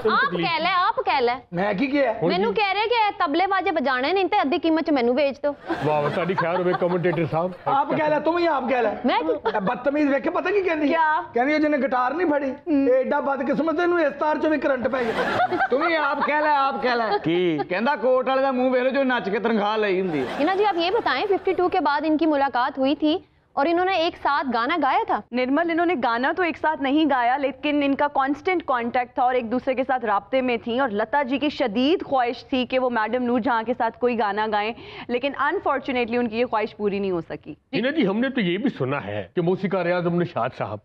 आप कह ले मैं की किया मैनू कह रहे कि तबले बाजे बजाने नहीं ते अद्धी कीमत च मैनू बेच दो। वाह साडी खैर होवे कमेंटेटर साहब। आप कह ले, तुम ही आप कह ले। मैं बदतमीज वेख के पता की कहनी क्या कहनी है जिन्हें गिटार नहीं फड़ी एडा बदकिस्मत इनू इस तार चो भी करंट पै गया। तुम ही आप कह ले, आप कह ले की कहंदा कोट वाले दा मुंह वेख लो जो नच के तनख्वाह लई हुंदी है। हिना जी आप ये बताएं 52 के बाद इनकी मुलाकात हुई थी और इन्होंने एक साथ गाना गाया था? निर्मल, इन्होंने गाना तो एक साथ नहीं गाया, लेकिन इनका कांस्टेंट कांटेक्ट था और एक दूसरे के साथ राब्ते में थी। और लता जी की शदीद ख्वाहिश थी कि वो मैडम नूरजहां के साथ कोई गाना गाएं, लेकिन अनफॉर्चुनेटली उनकी ये ख्वाहिश पूरी नहीं हो सकी। हिना जी हमने तो ये भी सुना है कि मौसीकार आज़म निशात साहब,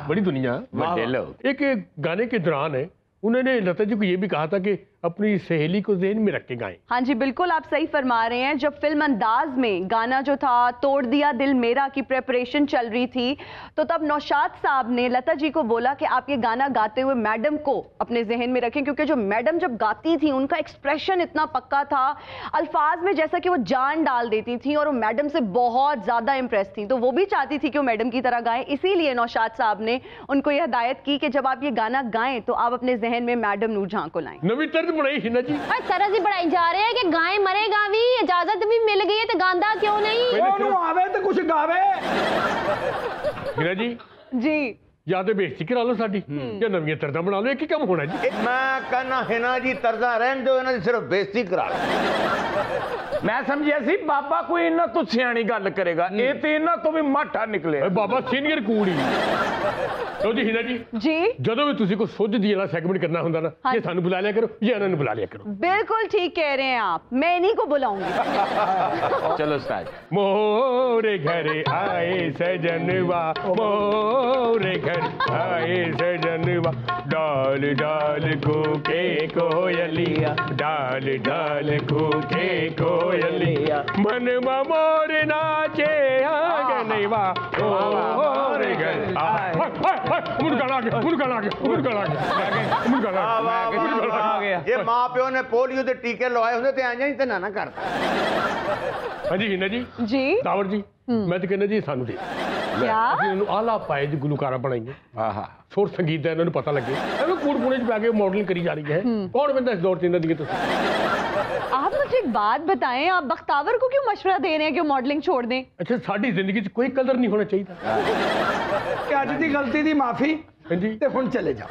बड़ी दुनिया, एक गाने के दौरान है उन्होंने लता जी को ये भी कहा था कि अपनी सहेली को ज़हन में रख के गाएं। हाँ जी बिल्कुल, आप सही फरमा रहे हैं। जब फिल्म अंदाज में गाना जो था तोड़ दिया दिल मेरा की प्रेपरेशन चल रही थी, तो तब नौशाद साहब ने लता जी को बोला कि आप ये गाना गाते हुए मैडम को अपने जहन में रखें, क्योंकि जो मैडम जब गाती थी उनका एक्सप्रेशन इतना पक्का था, अल्फाज में जैसा कि वो जान डाल देती थी, और वो मैडम से बहुत ज़्यादा इम्प्रेस थी। तो वो भी चाहती थी कि वो मैडम की तरह गाएं, इसीलिए नौशाद साहब ने उनको यह हिदायत की कि जब आप ये गाना गाएं तो आप अपने जहन में मैडम नूरजहां को लाएं। नवी तर्ज बनाई हिना जी। तरज ही बढ़ाई जा रहे हैं कि गाएं मरेगा भी, इजाजत भी मिल गई है तो गांदा क्यों नहीं? आवे तो कुछ गावे। हिना जी जी या तो बेइज्जती करा लो साडी या नवीं तर्जा बना लो, एक ही काम होना जी। मैं कहना हिना जी तर्जा रहन दो, इन्हां दी सिर्फ बेइज्जती करा लो। मैं समझिया सी बाबा कोई इन्हां तो सियाणी गल करेगा, ये तो इन्हां तो भी माठा निकले। बाबा सीनियर कूड़ी। तो जी हिना जी ਜਦੋਂ ਵੀ ਤੁਸੀਂ ਕੋਈ ਸੁੱਝ ਦੀ ਵਾਲਾ सेगमेंट करना ਹੁੰਦਾ ना, ये सानू बुला लिया करो या इन्हां नूं बुला लिया करो। बिल्कुल ठीक कह रहे हैं आप, मैं इन्हीं को बुलाऊंगी। चलो स्टार्ट। मोरे घर आए सजनवा, मोरे घर आए सजनवा, डाल डाल कूके कोयलिया, डाल डाल कूके कोयलिया, मनवा मोर नाचे आंगनवा, मोरे घर आए। ये मां प्यो ने पोलियो के टीके लवाए होंगे तो इंज ही ना करता। हाँ जी हिना जी, जी दावर जी, मैं तो कहना जी सानू दे क्या ਅਸੀਂ ਇਹਨੂੰ ਆਲਾ ਪਾਏ ਜੀ ਗੁਲੂਕਾਰਾ ਬਣਾਈਏ ਆਹਾ ਸੁਰ ਸੰਗੀਤ ਦਾ ਇਹਨਾਂ ਨੂੰ ਪਤਾ ਲੱਗੇ ਐਵੇਂ ਕੂੜ ਕੂੜੇ 'ਚ ਪੈ ਕੇ ਮਾਡਲਿੰਗ ਕਰੀ ਜਾ ਰਹੀ ਹੈ ਕੌਣ ਬੰਦਾ ਇਸ ਦੌਰ 'ਚ ਇਹਨਾਂ ਦੀ ਤੁਸੀਂ आप मुझे एक बात बताएं, आप बख्तावर को क्यों मशवरा दे रहे हैं कि मॉडलिंग छोड़ दें? ਅੱਛਾ ਸਾਡੀ ਜ਼ਿੰਦਗੀ 'ਚ ਕੋਈ ਕਦਰ ਨਹੀਂ ਹੋਣਾ ਚਾਹੀਦਾ ਕਿ ਅੱਜ ਦੀ ਗਲਤੀ ਦੀ ਮਾਫੀ ਹਾਂਜੀ ਤੇ ਹੁਣ ਚਲੇ ਜਾਓ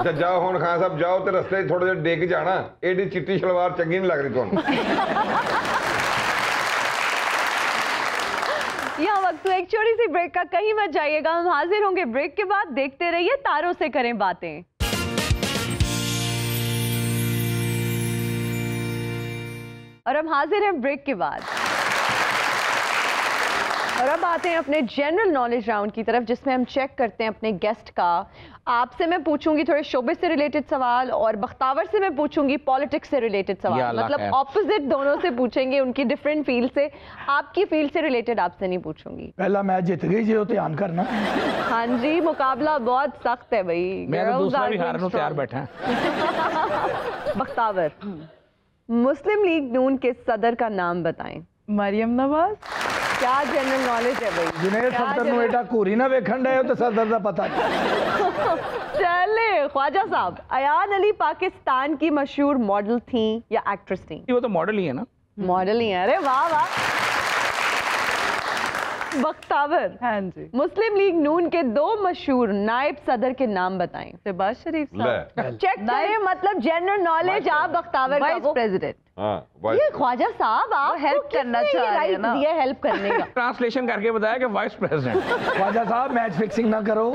ਅੱਛਾ ਜਾਓ ਹੁਣ ਖਾਨ ਸਾਹਿਬ ਜਾਓ ਤੇ ਰਸਤੇ 'ਚ ਥੋੜੇ ਜਿਹਾ ਡਿੱਗ ਜਾਣਾ ਏਡੀ ਚਿੱਟੀ ਸ਼ਲਵਾਰ ਚੰਗੀ ਨਹੀਂ ਲੱਗ ਰਹੀ ਤੁਹਾਨੂੰ यहाँ वक्त तो एक छोटी सी ब्रेक का, कहीं मत जाइएगा, हम हाजिर होंगे ब्रेक के बाद। देखते रहिए तारों से करें बातें। और हम हाजिर हैं ब्रेक के बाद और अब आते हैं अपने जनरल नॉलेज राउंड की तरफ, जिसमें हम चेक करते हैं अपने गेस्ट का। आपसे मैं पूछूंगी थोड़े शोबिस से रिलेटेड सवाल और बख्तावर से मैं पूछूंगी पॉलिटिक्स से रिलेटेड सवाल, मतलब ऑपोजिट दोनों से पूछेंगे, उनकी डिफरेंट फील्ड से। आपकी फील्ड से रिलेटेड आपसे नहीं पूछूंगी। पहला मैच जीत गई जी, ध्यान करना। हाँ जी, मुकाबला बहुत सख्त है भाई, मैं तो दूसरा भी हारने को तैयार बैठा है। बख्तावर, मुस्लिम लीग नून के सदर का नाम बताएं। मरियम नवाज। क्या जनरल नॉलेज है भाई, जिन्हें सदर नु एडा घूरी ना वेखण डे तो सदर दा पता नहीं। चले ख्वाजा साहब, अयान अली पाकिस्तान की मशहूर मॉडल थी या एक्ट्रेस थी? वो तो मॉडल ही है ना। मॉडल ही है, अरे वाह वाह। बख्तावर, हाँ जी, मुस्लिम लीग नून के 2 मशहूर नायब सदर के नाम बताएं। शहबाज शरीफ साहब। चेक करें, मतलब जनरल नॉलेज आप बख्तावर का वाइस प्रेसिडेंट। ये ख्वाजा साहब आप हेल्प करना चाह रहे हैं ना, दिया हेल्प करने का। ट्रांसलेशन करके बताया कि vice president. Khwaja Sahab match fixing ना करो।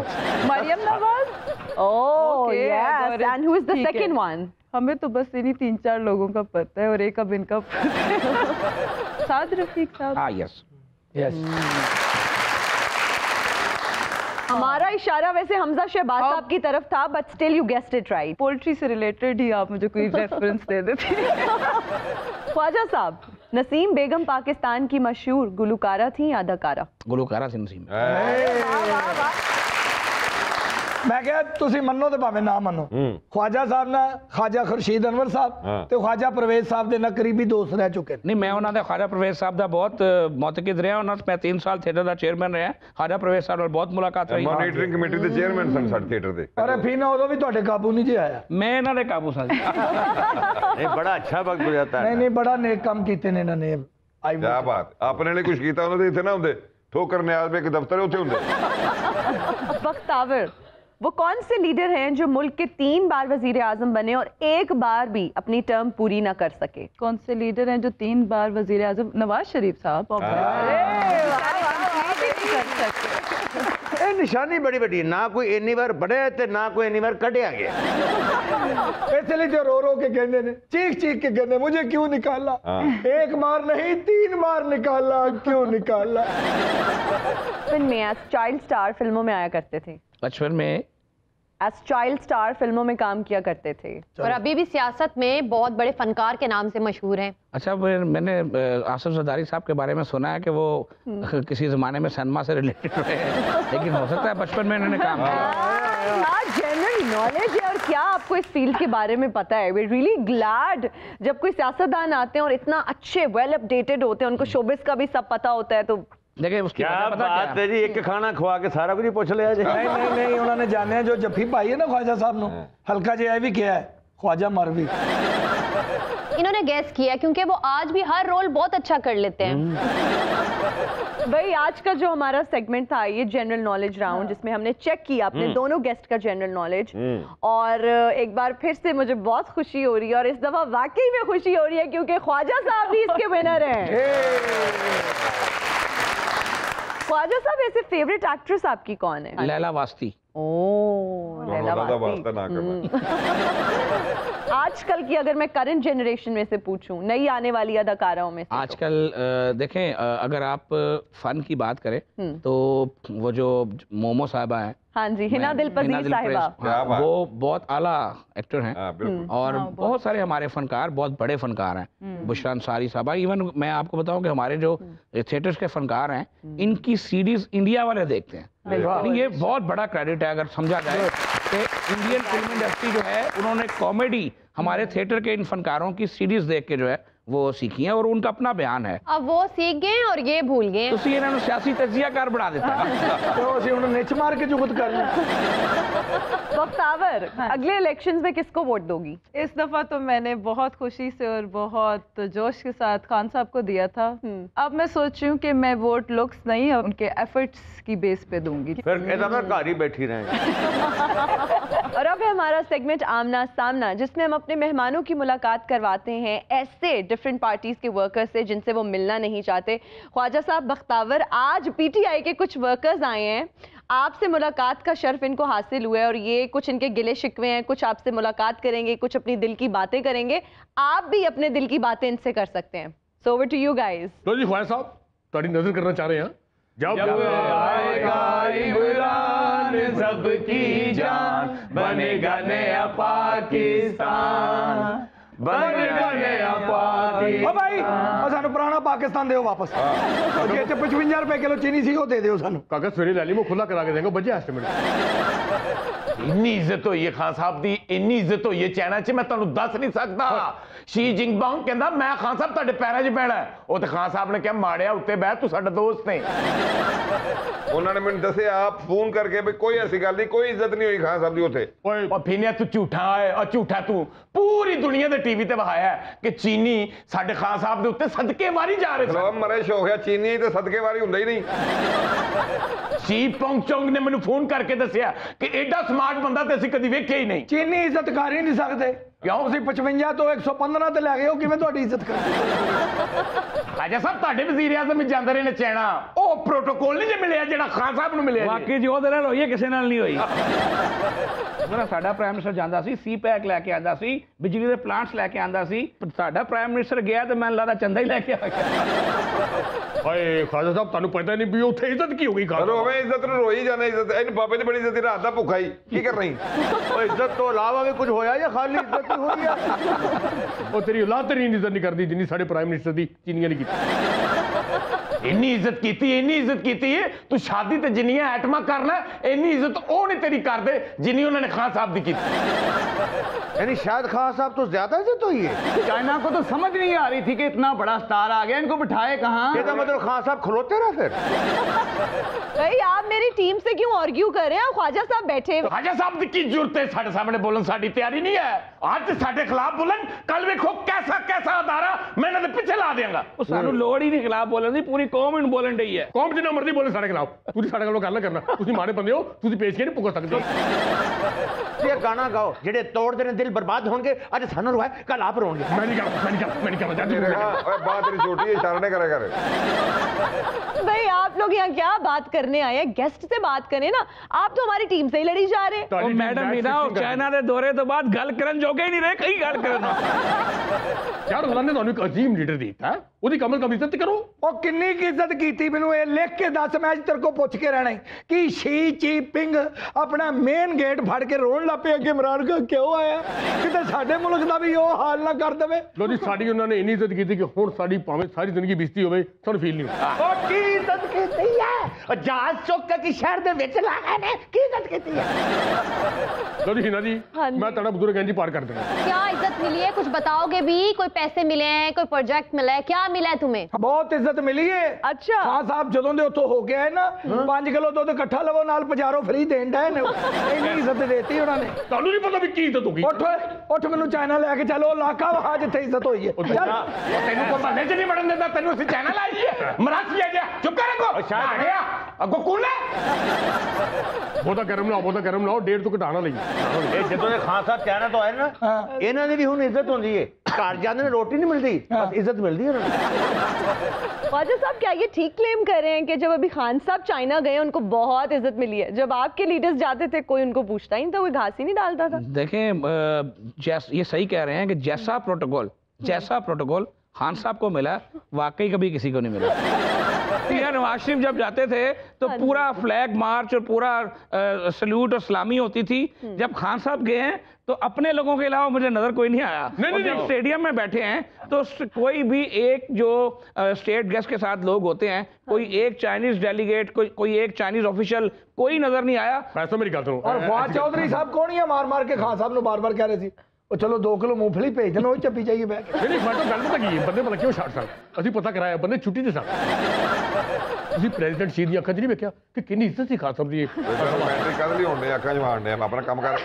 Maryam Nawaz. Oh yes, and who is the second one? हमें तो बस इन्हीं 3-4 लोगों का पता है और एक अब इनका पता है। साद रफीक साहब। हाँ यस यस। हमारा इशारा वैसे हमजा शहबाज साहब की तरफ था, but still you guessed it right. Poultry से रिलेटेड ही आप मुझे कोई रेफरेंस दे देते। ख्वाजा साहब, नसीम बेगम पाकिस्तान की मशहूर गुलकारा थी या अदाकारा? गुलकारा थी नसीम। मैं क्या तुसी मनो तो भावे ना मनो, ख्वाजा साहब ना ख्वाजा खुर्शीद अनवर साहब ते ख्वाजा परवेज साहब दे ना करीबी दोस्त रह चुके। नहीं, मैं उन्होंने ख्वाजा परवेज साहब दा बहुत मुतकिद रहा, उन्होंने मैं 3 साल थिएटर का चेयरमैन रहा। ख्वाजा परवेज साहब नाल बहुत मुलाकात रही। मॉनिटरिंग कमेटी दे चेयरमैन सन साडे थिएटर दे। अरे फीना उदों भी तुहाडे काबू नहीं जे आया। मैं इन्हां दे काबू सा। ये बड़ा अच्छा वक्त गुजरता है। नहीं नहीं, बड़ा नेक काम कीते ने इन्होंने। क्या बात, अपने लिए कुछ कीता उन्होंने इथे ना हुंदे, ठोकर न्याज में एक दफ्तर उथे हुंदे। बख्तावर, वो कौन से लीडर हैं जो मुल्क के 3 बार वजीर आजम बने और एक बार भी अपनी टर्म पूरी ना कर सके? कौन से लीडर हैं जो 3 बार वजीर आजम? नवाज शरीफ साहब। ये निशानी बड़ी बड़ी, ना कोई इन्नी बार बढ़े ते ना कोई इन्नी बार कटिया गया। इसलिए जो रो रो के कहते हैं, चीख चीख के कहते हैं, मुझे क्यों निकाला? एक बार नहीं 3 बार निकाला, क्यों निकाला? बचपन में एज चाइल्ड स्टार फिल्मों में आया करते थे। बचपन में एज चाइल्ड स्टार फिल्मों में काम किया करते थे और अभी भी सियासत में बहुत बड़े फनकार के नाम से मशहूर हैं। अच्छा, मैंने आसिफ जरदारी साहब के बारे में सुना है कि वो किसी जमाने में सनमा से रिलेटेड रहे हैं, लेकिन हो सकता है बचपन में इन्होंने काम किया। जनरल नॉलेज है और क्या आपको इस फील्ड के बारे में पता है? वी रियली ग्लैड जब कोई सियासतदान आते हैं और इतना अच्छे वेल अपडेटेड होते हैं, उनको शोबिस का भी सब पता होता है। तो देखिए उसकी क्या बात है जी, एक खाना खुआ के सारा कुछ ही पूछ लिया जी। नहीं नहीं नहीं, उन्होंने जाने जो जफी पाई है ना ख्वाजा साहब ने, हल्का जो है भी किया है ख्वाजा मरवी। इन्होंने गैस किया क्योंकि वो आज भी हर रोल बहुत अच्छा कर लेते हैं। भाई आज का जो हमारा सेगमेंट था ये जनरल नॉलेज राउंड, जिसमें हमने चेक किया अपने दोनों गेस्ट का जनरल नॉलेज, और एक बार फिर से मुझे बहुत खुशी हो रही है और इस दफा वाकई में खुशी हो रही है क्योंकि ख्वाजा साहब भी इसके विनर हैं। ख्वाजा साहब, ऐसे फेवरेट एक्ट्रेस आपकी कौन है? लैला वास्ती। ओह, लैला वास्ती। ना करना। आजकल की अगर मैं करंट जनरेशन में से पूछूं, नई आने वाली अदाकाराओं में से, आजकल देखें, अगर आप फन की बात करें तो वो जो मोमो साहिबा हैं, हाँ जी, हिना दिलपजीर साहिबा, वो बहुत आला एक्टर हैं। और हाँ, बहुत सारे हमारे फनकार बहुत बड़े फनकार हैं। बुशरा अंसारी साहबा, इवन मैं आपको बताऊं कि हमारे जो थिएटर्स के फनकार हैं, इनकी सीरीज इंडिया वाले देखते हैं। ये बहुत बड़ा क्रेडिट है अगर समझा जाए कि इंडियन फिल्म इंडस्ट्री जो है, उन्होंने कॉमेडी हमारे थिएटर के इन फनकारों की सीरीज देख के जो है वो सीखी हैं और उनका अपना बयान है। अब वो सीख गए और ये भूल गए। ਤੁਸੀਂ ਇਹਨਾਂ ਨੂੰ ਸਿਆਸੀ ਤਜਜ਼ੀਆਕਾਰ ਬਣਾ ਦਿੱਤਾ तो ਅਸੀਂ ਹੁਣ ਨਿੱਚ ਮਾਰ ਕੇ जुगत कर रहे बख्तावर, अगले इलेक्शंस में किसको वोट दोगी? इस दफा तो मैंने बहुत खुशी से और बहुत जोश के साथ खान साहब को दिया था। अब मैं सोच रही हूँ कि मैं वोट लुक्स नहीं उनके एफर्ट्स की बेस पे दूंगी। फिर घर ही बैठी रहे। और अब है हमारा सेगमेंट आमना सामना, जिसमें हम अपने मेहमानों की मुलाकात करवाते हैं ऐसे डिफरेंट पार्टीज के वर्कर्स से जिनसे वो मिलना नहीं चाहते। ख्वाजा साहब बख्तावर, आज पीटीआई के कुछ वर्कर्स आए हैं, आपसे मुलाकात का शर्फ इनको हासिल हुआ है और ये कुछ इनके गिले शिकवे हैं, कुछ आपसे मुलाकात करेंगे, कुछ अपनी दिल की बातें करेंगे। आप भी अपने दिल की बातें इनसे कर सकते हैं। So over to you guys. लो जी ख्वाजा साहब, थोड़ी नजर करना चाह रहे हैं। जब आएगा इमरान सबकी जान, बनेगा नया पाकिस्तान, बनेगा नया पाकिस्तान। ओ भाई सानू पुराना पाकिस्तान दे वापस। जे 55 रुपए किलो चीनी सी वो दे दियो सानू। काका सवेरे ले ली, मैं खुला करा के देंगे, बजे एस्टिमेट। ਇੰਨੀ ਇੱਜ਼ਤ ਹੋਈ ਹੈ ਖਾਨ ਸਾਹਿਬ ਦੀ, ਇੰਨੀ ਇੱਜ਼ਤ ਹੋਈ ਹੈ ਚਾਈਨਾ 'ਚ, ਮੈਂ ਤੁਹਾਨੂੰ ਦੱਸ ਨਹੀਂ ਸਕਦਾ। ਸ਼ੀ ਜਿੰਗਬਾਂਗ ਕਹਿੰਦਾ ਮੈਂ ਖਾਨ ਸਾਹਿਬ ਤੁਹਾਡੇ ਪੈਰਾਂ 'ਚ ਪੈਣਾ। ਉਹ ਤੇ ਖਾਨ ਸਾਹਿਬ ਨੇ ਕਿਹਾ ਮਾੜਿਆ ਉੱਤੇ ਬਹਿ, ਤੂੰ ਸਾਡਾ ਦੋਸਤ ਹੈ। ਉਹਨਾਂ ਨੇ ਮੈਨੂੰ ਦੱਸਿਆ ਆਪ ਫੋਨ ਕਰਕੇ ਵੀ ਕੋਈ ਐਸੀ ਗੱਲ ਨਹੀਂ, ਕੋਈ ਇੱਜ਼ਤ ਨਹੀਂ ਹੋਈ ਖਾਨ ਸਾਹਿਬ ਦੀ ਉੱਥੇ। ਉਹ ਫਿਨਿਆ ਤੂੰ ਝੂਠਾ ਹੈ, ਔਰ ਝੂਠਾ ਤੂੰ ਪੂਰੀ ਦੁਨੀਆ ਦੇ ਟੀਵੀ ਤੇ ਵਹਾਇਆ ਕਿ ਚੀਨੀ ਸਾਡੇ ਖਾਨ ਸਾਹਿਬ ਦੇ ਉੱਤੇ ਸਦਕੇ ਵਾਰੀ ਜਾ ਰਹੇ ਚਲੋ ਮਰੇ ਸ਼ੌਕ ਹੈ, ਚੀਨੀ ਤੇ ਸਦਕੇ ਵਾਰੀ ਹੁੰਦਾ ਹੀ ਨਹੀਂ। ਸ਼ੀ ਪੌਂਗਚੋਂਗ ਨੇ ਮੈਨੂੰ ਫੋਨ ਕਰਕੇ ਦੱਸਿਆ ਕਿ ਐਡਾ ਸਮਾਰਟ ਬੰਦਾ ਤੇ ਅਸੀਂ ਕਦੀ ਵੇਖਿਆ ਹੀ ਨਹੀਂ। ਚੀਨੀ ਇੱਜ਼ਤ ਕਰ ਹੀ ਨਹੀਂ ਸਕਦੇ। ਕਿਉਂ? ਤੁਸੀਂ 55 ਤੋਂ 115 ਤੇ ਲੈ ਗਏ ਹੋ, ਕਿਵੇਂ ਤੁਹਾਡੀ ਇੱਜ਼ਤ ਕਰਦੇ? ਖਾਜਾ ਸਾਹਿਬ ਤੁਹਾਡੇ ਵਜ਼ੀਰ ਆਜ਼ਮ ਜਾਂਦੇ ਰਹੇ ਨੇ ਚਾਈਨਾ, ਉਹ ਪ੍ਰੋਟੋਕੋਲ ਨਹੀਂ ਜੇ ਮਿਲਿਆ ਜਿਹੜਾ ਖਾਨ ਸਾਹਿਬ ਨੂੰ ਮਿਲਿਆ। ਵਾਕਈ ਜੀ ਉਹਦੇ ਨਾਲ ਹੋਈ ਹੈ, ਕਿਸੇ ਨਾਲ ਨਹੀਂ ਹੋਈ। ਜਿਹੜਾ ਸਾਡਾ ਪ੍ਰਾਈਮ ਮਿਨਿਸਟਰ ਜਾਂਦਾ ਸੀ, ਸੀ ਪੈਕ ਲੈ ਕੇ ਆਂਦਾ ਸੀ, ਬਿਜਲੀ ਦੇ ਪਲਾਂਟਸ ਲੈ ਕੇ ਆਂਦਾ ਸੀ। ਸਾਡਾ ਪ੍ਰਾਈਮ ਮਿਨਿਸਟਰ ਗਿਆ ਤੇ ਮੈਨੂੰ ਲੱਗਦਾ ਚੰਦਾ ਹੀ ਲੈ ਕੇ ਆ ਗਿਆ। ਓਏ ਖਾਜਾ ਸਾਹਿਬ, ਤੁਹਾਨੂੰ ਪਤਾ ਨਹੀਂ ਵੀ ਉੱਥੇ ਇੱਜ਼ਤ ਕੀ ਹੋ ਗਈ? ਚਲੋ ਹੋਵੇ ਇੱਜ਼ਤ ਨੂੰ ਰੋਈ ਜਾਣਾ, ਇੱਜ਼ਤ ਇਹਨੂੰ ਬਾਬੇ ਦੀ ਬੜੀ ਇੱਜ਼ਤ, ਰਾਤ ਦਾ ਭੁੱਖਾ ਹੀ ਕੀ ਕਰ ਰਹੀ। ਉਹ ਇੱਜ਼ਤ ਤੋਂ ਇਲਾਵਾ ਵੀ ਕੁਝ ਹੋਇਆ ਜਾਂ ਖਾਲੀ ਇੱਜ਼ਤ ਹੀ ਹੋਈ ਆ? ਉਹ ਤੇਰੀ ਔਲਾਦ ਤੇਰੀ ਇੱਜ਼ਤ ਨਹੀਂ ਕਰਦੀ ਜਿੰਨੀ ਸਾਡੇ ਪ੍ਰਾਈਮ ਮਿਨਿਸਟਰ ਦੀ ਚੀਨੀਆਂ ਨੇ ਕੀਤੀ। ਇੰਨੀ ਇੱਜ਼ਤ ਕੀਤੀ, ਇੰਨੀ ਇੱਜ਼ਤ ਕੀਤੀ ਹੈ, ਤੂੰ ਸ਼ਾਦੀ ਤੇ ਜਿੰਨੀਆਂ ਐਟਮਾਂ ਕਰਨਾ ਇੰਨੀ ਇੱਜ਼ਤ ਉਹ ਨਹੀਂ ਤੇਰੀ ਕਰਦੇ ਜਿੰਨੀ ਉਹਨਾਂ ਨੇ ਖਾਨ ਸਾਹਿਬ ਦੀ ਕੀਤੀ। यानी शायद खान साहब तो ज्यादा इज्जत हुई है। चाइना को तो समझ नहीं आ रही थी कि इतना बड़ा स्टार आ गया, इनको बिठाए कहाँ? इसका मतलब खान साहब खलोते रहे फिर? भाई आप मेरी टीम से क्यों आर्ग्यू कर रहे हैं? ख्वाजा साहब बैठे। खाजा साहब की जरूरत है साढ़े सामने बोलन, साड़ी तैयारी नहीं है। आज साढ़े खिलाफ बोलन, कल वेखो कैसा कैसा अदारा मैं इन्हां दे पीछे ला देंगा। सानू लोड़ ही नहीं खिलाफ बोलने दी, पूरी कौम इन बोलन रही है। कौम जिन्ना मर्जी बोले साढ़े खिलाफ, ਤੁਸੀਂ ਸਾਡੇ ਕੋਲ ਗੱਲ ਨਾ ਕਰਨਾ। ਤੁਸੀਂ ਮਾੜੇ ਬੰਦੇ ਹੋ, ਤੁਸੀਂ ਪੇਸ਼ ਕੇ ਨਹੀਂ ਪੁੱਛ ਸਕਦੇ। ये गाना गाओ जेडे तोड़दे ने दिल बर्बाद होंगे, आज सानू रोए कल आप रोणगे। मैं नहीं करता। ओए बात तेरी छोटी है, इशारा नहीं करे कर। भाई आप लोग यहाँ क्या बात करने आए हैं? गेस्ट से बात करें ना, आप तो हमारी टीम से ही लड़ी जा रहे हैं। मैडम भी ना चाइना के दौरे तो बाद गल करन जोगे ही नहीं रहे, कहीं गल करना। यार अल्लाह ने ਤੁਹਾਨੂੰ ਇੱਕ ਅਜ਼ੀਮ ਲੀਡਰ ਦਿੱਤਾ, ਉਹਦੀ ਕਮਲ ਕਮ ਇੱਜ਼ਤ ਕਰੋ। ਉਹ ਕਿੰਨੀ ਕੀ ਇੱਜ਼ਤ ਕੀਤੀ ਮੈਨੂੰ ਇਹ ਲਿਖ ਕੇ ਦੱਸ, ਮੈਂ ਅੱਜ ਤੇਰੇ ਕੋਲ ਪੁੱਛ ਕੇ ਰਹਿਣਾ ਕਿ ਸ਼ੀ ਚਿਨਪਿੰਗ ਆਪਣਾ ਮੇਨ ਗੇਟ ਫੜ ਕੇ ਰੋਣ ਲੱਗ ਪਿਆ ਕਿ ਇਮਰਾਨ ਖਾਨ ਕਿਉਂ ਆਇਆ, ਕਿਤੇ ਸਾਡੇ ਮੁਲਕ ਦਾ ਵੀ ਉਹ ਹਾਲ ਨਾ ਕਰ ਦੇਵੇ। ਲੋ ਜੀ, ਸਾਡੀ ਉਹਨਾਂ ਨੇ ਇੰਨੀ ਇੱਜ਼ਤ ਕੀਤੀ ਕਿ ਹੁਣ ਸਾਡੀ ਭਾਵੇਂ ਸਾਰੀ ਜ਼ਿੰਦਗੀ ਬਿਸਤੀ ਹੋਵੇ ਸਾਨੂੰ ਫੀਲ ਨਹੀਂ ਹੁੰਦਾ। ਉਹ ਕੀ ਇੱਜ਼ਤ ਕੀਤੀ ਹੈ? ਉਹ ਜਹਾਜ਼ ਚੁੱਕ ਕੇ ਸ਼ਹਿਰ ਦੇ ਵਿੱਚ ਲਾ ਗਏ ਨੇ, ਕੀ ਇੱਜ਼ਤ ਕੀਤੀ ਹੈ? ਲੋ ਜੀ ਹਿਨਾ ਜੀ, ਮੈਂ ਤੁਹਾਡਾ ਬਜ਼ੁਰਗ ਗੰਜੀ ਪਾਰ ਕਰ ਦੇਣਾ। क्या इज्जत मिली है? कुछ बताओगे भी? कोई पैसे मिले हैं, कोई प्रोजेक्ट मिला है, क्या मिला है तुम्हें? ਬਹੁਤ ਇੱਜ਼ਤ ਮਿਲੀ ਹੈ। अच्छा। ਖਾਨ ਸਾਹਿਬ ਜਦੋਂ ਦੇ ਉੱਥੋਂ ਹੋ ਕੇ ਆਏ ਨਾ, 5 ਕਿਲੋ ਦੁੱਧ ਇਕੱਠਾ ਲਵੋ ਨਾਲ ਪਜਾਰੋ ਫ੍ਰੀ ਦੇਣ ਡਏ ਨੇ। ਇੰਨੀ ਇੱਜ਼ਤ ਦੇਤੀ ਉਹਨਾਂ ਨੇ। ਤੁਹਾਨੂੰ ਨਹੀਂ ਪਤਾ ਵੀ ਕੀ ਇੱਜ਼ਤ ਹੋ ਗਈ। ਉੱਠ ਉੱਠ, ਮੈਨੂੰ ਚਾਈਨਾ ਲੈ ਕੇ ਚੱਲੋ, ਇਲਾਕਾ ਵਾ ਜਿੱਥੇ ਇੱਜ਼ਤ ਹੋਈ ਹੈ। ਚੱਲ। ਤੈਨੂੰ ਕੋਈ ਮਹੱਲੇ 'ਚ ਨਹੀਂ ਵੜਨ ਦਿੰਦਾ, ਤੈਨੂੰ ਅਸੀਂ ਚੈਨਲ ਆਈ ਹੈ ਮਰਾਸੀ ਆ ਜਾ, ਚੁੱਪ ਕਰ ਅੱਗੋ ਸ਼ਾਇਦ ਗਿਆ ਅੱਗੋ ਕੌਣ ਹੈ? ਬਹੁਤਾ ਗਰਮ ਲਾਓ, ਬਹੁਤਾ ਗਰਮ ਲਾਓ, 1.5 ਤੋਂ ਘਟਾਣਾ ਲਈ। ਇਹ ਜਦੋਂ ਦੇ ਖਾਨ ਸਾਹਿਬ ਚਾਈਨਾ ਤੋਂ ਆਏ ਨਾ, ਇਹਨਾਂ ਦੀ ਵੀ ਹੁਣ ਇੱਜ਼ਤ ਹੁੰਦੀ ਹੈ। ਘਰ ਜਾਂਦੇ ਨੇ ਰੋਟੀ नहीं मिलती, बस इज्जत मिलती है उन्हें। ख्वाजा साहब, क्या ये ठीक क्लेम कर रहे हैं कि जब अभी खान साहब चाइना गए उनको बहुत इज्जत मिली है? जब आपके लीडर्स जाते थे कोई उनको पूछता ही नहीं था, कोई घास ही नहीं डालता था। देखें, ये सही कह रहे हैं कि जैसा प्रोटोकॉल खान साहब को मिला, वाकई कभी किसी को नहीं मिला। नवाज शरीफ जब जाते थे तो पूरा फ्लैग मार्च और पूरा सल्यूट और सलामी होती थी। जब खान साहब गए हैं तो अपने लोगों के अलावा मुझे नजर कोई नहीं आया। और जब स्टेडियम में बैठे हैं तो कोई भी एक जो स्टेट गेस्ट के साथ लोग होते हैं, कोई एक चाइनीज डेलीगेट, कोई एक चाइनीज ऑफिशियल, कोई नजर नहीं आया। पैसा मेरी गल सुनो। और फवाद चौधरी साहब कौन ही है मार मार के खान साहब ने बार बार कह रहे थे ਉਹ ਚਲੋ 2 ਕਿਲੋ ਮੂੰਗਫਲੀ ਭੇਜ ਦੇਣਾ, ਉਹ ਚੱਪੀ ਜਾਈਏ ਬਹਿ ਕੇ। ਨਹੀਂ ਮੈਂ ਤਾਂ ਗੱਲ ਪਤਾ ਕੀ ਹੈ, ਬੰਦੇ ਭਲਾ ਕਿਉਂ ਛੱਡ ਸਨ, ਅਸੀਂ ਪਤਾ ਕਰਾਇਆ ਬੰਦੇ ਛੁੱਟੀ ਤੇ ਸਨ। ਤੁਸੀਂ ਪ੍ਰੈਜ਼ੀਡੈਂਟ ਸ਼ੀ ਦੀਆਂ ਅੱਖਾਂ 'ਚ ਨਹੀਂ ਵੇਖਿਆ ਕਿ ਕਿੰਨੀ ਇੱਜ਼ਤ ਸੀ ਖਾਸ ਸਾਹਿਬ ਦੀ। ਬੈਟਰੀ ਕਦ ਲਈ ਹੁੰਦੇ ਅੱਖਾਂ 'ਚ ਮਾਰਦੇ ਆ, ਆਪਣਾ ਕੰਮ ਕਰ।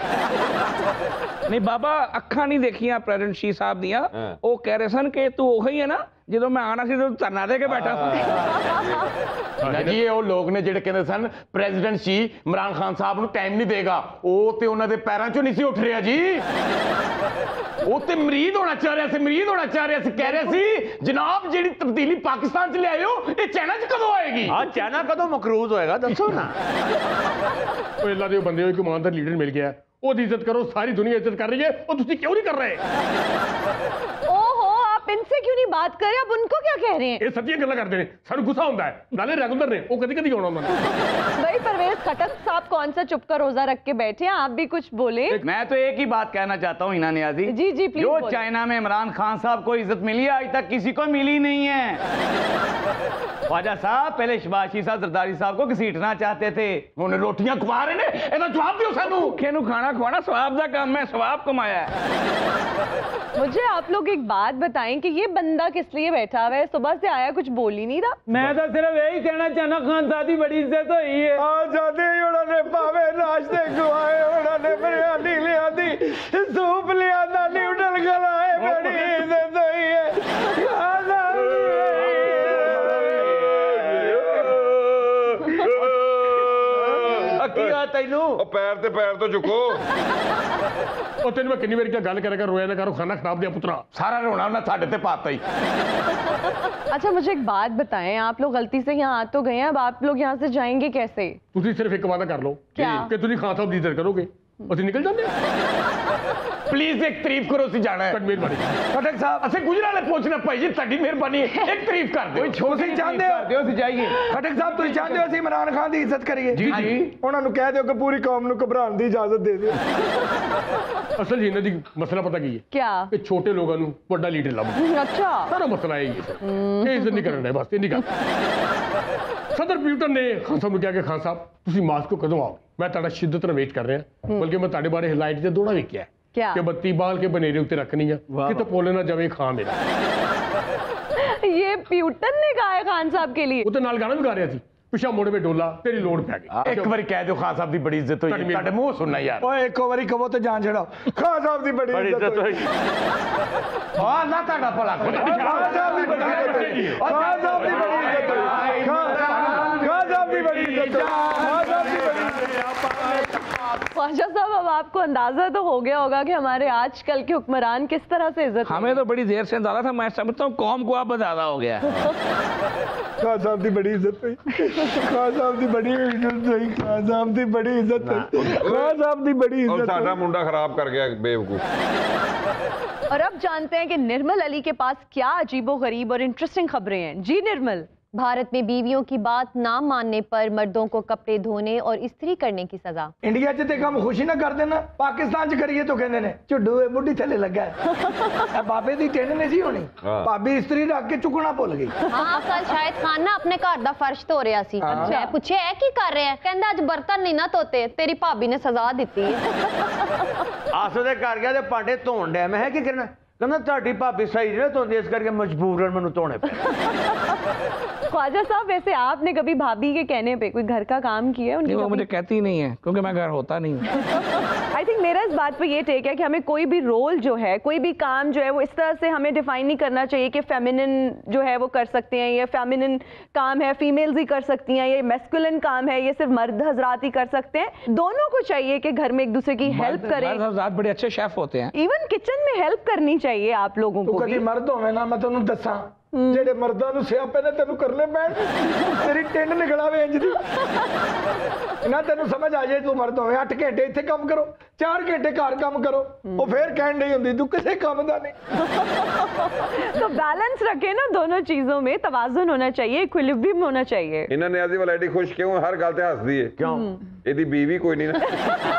ਨਹੀਂ ਬਾਬਾ, ਅੱਖਾਂ ਨਹੀਂ ਦੇਖੀਆਂ ਪ੍ਰੈਜ਼ੀਡੈਂਟ ਸ਼ੀ ਸਾਹਿਬ ਦੀਆਂ, ਉਹ ਕਹਿ ਰਹੇ ਸਨ ਕਿ ਤੂੰ ਉਹੀ ਹੈ ਨਾ ਜਦੋਂ ਮੈਂ ਆਣਾ ਸੀ ਤੂੰ ਧਰਨਾ ਦੇ ਕੇ ਬੈਠਾ ਸੀ। ਜੀ ਇਹ ਉਹ ਲੋਕ ਨੇ ਜਿਹੜੇ ਕਹਿੰਦੇ ਸਨ ਪ੍ਰੈਜ਼ੀਡੈਂਟ ਸ਼ੀ ਇਮਰਾਨ ਖਾਨ ਸਾਹਿਬ ਨੂੰ ਟਾਈਮ ਨਹੀਂ ਦੇਗਾ, ਉਹ ਤੇ ਉਹਨਾਂ ਦੇ ਪੈਰਾਂ 'ਚੋਂ ਨਹੀਂ ਸੀ ਉੱਠ ਰਿਹਾ ਜੀ। ਉਹ ਤੇ ਮਰੀਦ ਹੋਣਾ ਚਾਹ ਰਿਹਾ ਸੀ, ਮਰੀਦ ਹੋਣਾ ਚਾਹ ਰਿਹਾ ਸੀ, ਕਹਿ ਰਿਹਾ ਸੀ ਜਨਾਬ ਜਿਹੜੀ ਤਬਦੀਲੀ ਪਾਕਿਸਤਾਨ 'ਚ ਲਿਆਇਓ ਇਹ ਚਾਈਨਾ 'ਚ ਕਦੋਂ ਆਏਗੀ? ਹਾਂ ਚਾਈਨਾ ਕਦੋਂ ਮਕਰੂਜ਼ ਹੋਏਗਾ ਦੱਸੋ ਨਾ। ਉਹ ਅੱਲਾ ਦੇ ਬੰਦੇ ਹੋ, ਇੱਕ ਇਮਾਨਦਾਰ ਲੀਡਰ ਮਿਲ ਗਿਆ, ਉਹਦੀ ਇੱਜ਼ਤ ਕਰੋ, ਸਾਰੀ ਦੁਨੀया ਇੱਜ਼त कर रही है, और ਤੁਸੀਂ क्यों नहीं कर रहे? ओहो, आप इनसे क्यों नहीं बात कर रहे? आप उनको क्या कह रहे हैं? ਇਹ ਸੱਚੀਆਂ ਗੱਲਾਂ ਕਰਦੇ ਨੇ, ਸਾਨੂੰ ਗੁੱਸਾ ਹੁੰਦਾ ਹੈ। ਨਾਲੇ ਰੈਗੂਲਰ ਨੇ, ਉਹ ਕਦੀ ਕਦੀ ਆਉਣਾ ਉਹਨਾਂ ਨੇ। भाई परवेज खटक साहब कौन सा चुप कर रोजा रख के बैठे हैं, आप भी कुछ बोले। मैं तो एक ही बात कहना चाहता हूँ हिना नियाजी, जी जी प्लीज जो बोले। चाइना में इमरान खान साहब को इज्जत मिली है आज तक किसी को मिली नहीं है। ख्वाजा साहब पहले शबाशी साहब जरदारी साहब को घसीटना चाहते थे, ਹੁਣ ਰੋਟੀਆਂ ਖਵਾ ਰਹੇ ਨੇ, ਇਹਦਾ ਜਵਾਬ ਦਿਓ ਸਾਨੂੰ। ਭੁੱਖੇ ਨੂੰ ਖਾਣਾ ਖਵਾਣਾ ਸਵਾਬ ਦਾ ਕੰਮ ਹੈ, ਸਵਾਬ ਕਮਾਇਆ ਹੈ। मुझे आप लोग एक बात बताएं कि ये बंदा किस लिए बैठा हुआ है, सुबह से आया कुछ बोल ही नहीं रहा। मैं तो सिर्फ यही कहना चाहना खान साहब की बड़ी इज्जत हुई है। आजादी उन्होंने पावे नाश्ते खुआए, उन्होंने बिरयानी लिया दी, सूप लिया था, न्यूडल खिलाए, बड़ी इज्जत हुई है। ਕੀ ਆ ਤੈਨੂੰ? ਉਹ ਪੈਰ ਤੇ ਪੈਰ ਤੋਂ ਚੁੱਕੋ। ਉਹ ਤੈਨੂੰ ਮੈਂ ਕਿੰਨੀ ਵਾਰੀ ਕਿਹਾ ਗੱਲ ਕਰਿਆ ਕਰ, ਰੋਇਆ ਨਾ ਕਰੋ, ਖਾਣਾ ਖਰਾਬ ਦਿਆ ਪੁੱਤਰਾ। ਸਾਰਾ ਰੋਣਾ ਉਹਨਾਂ ਸਾਡੇ ਤੇ ਪਾਤਾ ਹੀ। अच्छा मुझे एक बात बताएं, आप लोग गलती से यहाँ आ तो गए हैं, अब आप लोग यहाँ से जाएंगे कैसे? ਤੁਸੀਂ ਸਿਰਫ ਇੱਕ ਵਾਅਦਾ ਕਰ ਲਓ ਕਿ ਤੁਸੀਂ ਖਾਨ ਸਾਹਿਬ ਦੀ ਇੱਜ਼ਤ ਕਰੋਗੇ, ਅਸੀਂ ਨਿਕਲ ਜਾਂਦੇ ਹਾਂ। ਪਲੀਜ਼ ਇੱਕ ਤਾਰੀਫ ਕਰੋ, ਅਸੀਂ ਜਾਣਾ ਹੈ। ਮਿਹਰਬਾਨੀ खटक साहब ਅਸੀਂ ਗੁਜਰਾਲੇ ਪਹੁੰਚਣਾ ਭਾਈ ਜੀ, ਤੁਹਾਡੀ ਮਿਹਰਬਾਨੀ, ਇੱਕ ਤਾਰੀਫ ਕਰ ਦਿਓ। ਤੁਸੀਂ ਚਾਹੁੰਦੇ ਹੋ ਅਸੀਂ ਜਾਈਏ। ਖਟਕ ਸਾਹਿਬ ਤੁਸੀਂ ਚਾਹੁੰਦੇ ਹੋ ਅਸੀਂ ਇਮਰਾਨ ਖਾਨ ਦੀ ਇੱਜ਼ਤ ਕਰੀਏ? ਜੀ ਜੀ। ਉਹਨਾਂ ਨੂੰ ਕਹਿ ਦਿਓ ਕਿ ਪੂਰੀ ਕੌਮ ਨੂੰ ਘਬਰਾਉਣ ਦੀ ਇਜਾਜ਼ਤ ਦੇ ਦਿਓ। ਅਸਲ ਜੀ ਇਹਨਾਂ ਦੀ ਮਸਲਾ ਪਤਾ ਕੀ ਹੈ क्या? ਕਿ ਛੋਟੇ ਲੋਕਾਂ ਨੂੰ ਵੱਡਾ ਲੀਡਰ ਲੱਭ, अच्छा ਸਾਰਾ ਮਸਲਾ ਇਹ ਹੀ ਹੈ। ਇਹ ਇੱਜ਼ਤ ਨਹੀਂ ਕਰਨਾ ਬਸ, ਇਹ ਨਹੀਂ ਕਰਨਾ। ਸਦਰ ਪਿਊਟਨ ਨੇ ਖਾਨ ਸਾਹਿਬ ਨੂੰ ਕਿਹਾ ਕਿ ਖਾਨ ਸਾਹਿਬ ਤੁਸੀਂ ਮਾਸਕੋ ਕਦੋਂ ਆਓਗੇ? ਮੈਂ ਤੁਹਾਡਾ ਸ਼ਿੱਦਤ ਨਾਲ ਵੇਟ ਕਰ ਰਿਹਾ, ਬਲਕਿ ਮੈਂ ਤੁਹਾਡੇ ਬਾਰੇ ਲਾਈਟ ਤੇ ਦੋੜਾ ਵੇਖਿਆ क्या? ਕਿ ਬੱਤੀ ਬਾਲ ਕੇ ਬਨੇਰੇ ਉੱਤੇ ਰੱਖਣੀ ਆ, ਕਿਤੇ ਪੋਲੇ ਨਾ ਜਾਵੇ ਖਾਂ ਮੇਰਾ। ये प्यूटन ने कहा है खान साहब के लिए? ਉਹ ਤੇ ਨਾਲ ਗਾਣਾ ਵੀ ਗਾ ਰਿਹਾ ਸੀ, ਪਿਛਾ ਮੋੜ ਵੇ ਡੋਲਾ ਤੇਰੀ ਲੋੜ ਪੈ ਗਈ। ਇੱਕ ਵਾਰੀ ਕਹਿ ਦਿਓ ਖਾਨ ਸਾਹਿਬ ਦੀ ਬੜੀ ਇੱਜ਼ਤ ਹੋਈ ਹੈ, ਤੁਹਾਡੇ ਮੂੰਹ ਸੁਣਨਾ ਯਾਰ। ਓਏ ਇੱਕੋ ਵਾਰੀ ਕਹੋ ਤੇ ਜਾਨ ਛੜਾਓ, ਖਾਨ ਸਾਹਿਬ ਦੀ ਬੜੀ ਇੱਜ਼ਤ ਹੋਈ। ਹਾਂ ਨਾ ਤੁਹਾਡਾ ਭਲਾ ਕਰੇ। ਖਾਨ ਸਾਹਿਬ ਦੀ ਬੜੀ ਇੱਜ਼ਤ ਹੋਈ, ਖਾਨ ਸਾਹਿਬ ਦੀ ਬੜੀ ਇੱਜ਼ਤ ਹੋਈ, ਖਾਨ ਸਾਹਿਬ ਦੀ ਬੜੀ ਇੱਜ਼ਤ ਹੋਈ, ਖਾਨ ਸਾਹਿਬ ਦੀ बड़ी ख्वाजा साहब अब आपको अंदाजा तो हो गया होगा कि हमारे आजकल के हुक्मरान किस तरह से इज्जत हमें तो बड़ी देर से अंदाजा था, मैं समझता हूँ कौम को अब अंदाजा हो गया। खान साहब की बड़ी इज्जत हुई, खान साहब की बड़ी इज्जत हुई, खान साहब की बड़ी इज्जत हुई, खान साहब की बड़ी और इज्जत साडा मुंडा खराब कर गया बेवकूफ। और अब जानते हैं कि निर्मल अली के पास क्या अजीबोगरीब और इंटरेस्टिंग खबरें हैं। जी निर्मल। भारत में बीवियों की बात ना मानने पर मर्दों को कपड़े धोने और इस्त्री करने की सजा। इंडिया च ते काम खुशी ना करते ना, पाकिस्तान च करिए तो कहते ने झुड्डू बुढ़ी थले लगा है। बाबे दी टेंड नहीं सी होनी, भाभी इस्त्री रख के चुकना भुल गई। हाँ कल शायद खान ना अपने घर दा फर्श धो रहा सी, मैं पूछे है की कर रहे हैं, कहंदा अज बर्तन नहीं ना धोते, तेरी भाभी ने सजा दी है। आसो दे घर गया ते भांडे धोण डਿਆ, मैं की करना, कहना ਤੁਹਾਡੀ ਭਾਬੀ सही नहीं धोंदी, इस करके मजबूरन मैनू धोने पे। ख्वाजा साहब वैसे आपने कभी भाभी के कहने पे कोई घर का काम किया है? नहीं, वो मुझे कहती नहीं है क्योंकि मैं घर होता नहीं हूँ। आई थिंक मेरा इस बात पे ये टेक है कि हमें कोई भी रोल जो है, कोई भी काम जो है वो इस तरह से हमें डिफाइन नहीं करना चाहिए कि फेमिनिन जो है वो कर सकते हैं, ये फेमिनिन काम है फीमेल्स ही कर सकती हैं, ये मैस्कुलिन काम है ये सिर्फ मर्द हजरात ही कर सकते हैं। दोनों को चाहिए कि घर में एक दूसरे की हेल्प करें। मर्द हजरात बड़े अच्छे शेफ होते हैं, इवन किचन में हेल्प करनी चाहिए आप लोगों को। कभी मर्द होवे ना, मैं तेनू दसा ਜਿਹੜੇ ਮਰਦਾਂ ਨੂੰ ਸਿਆਪੇ ਨੇ ਤੈਨੂੰ ਕਰਨੇ ਪੈਣ, ਤੇਰੀ ਟਿੰਡ ਨਿਕਲਾਵੇ ਇੰਜ ਦੀ ਨਾ, ਤੈਨੂੰ ਸਮਝ ਆ ਜਾਏ ਤੂੰ ਮਰਦ ਹੋਵੇ 8 ਘੰਟੇ ਇੱਥੇ ਕੰਮ ਕਰੋ, 4 ਘੰਟੇ ਘਰ ਕੰਮ ਕਰੋ, ਉਹ ਫੇਰ ਕਹਿਣ ਨਹੀਂ ਹੁੰਦੀ ਤੂੰ ਕਿਸੇ ਕੰਮ ਦਾ ਨਹੀਂ। तो बैलेंस रखे ना दोनों चीजों में, तवाजुन होना चाहिए, इक्विलिब्रियम होना चाहिए। इन्होंने आजी वाला एडी खुश क्यों हर गल ते हसदी है? क्यों? ਇਹਦੀ बीवी कोई नहीं ना।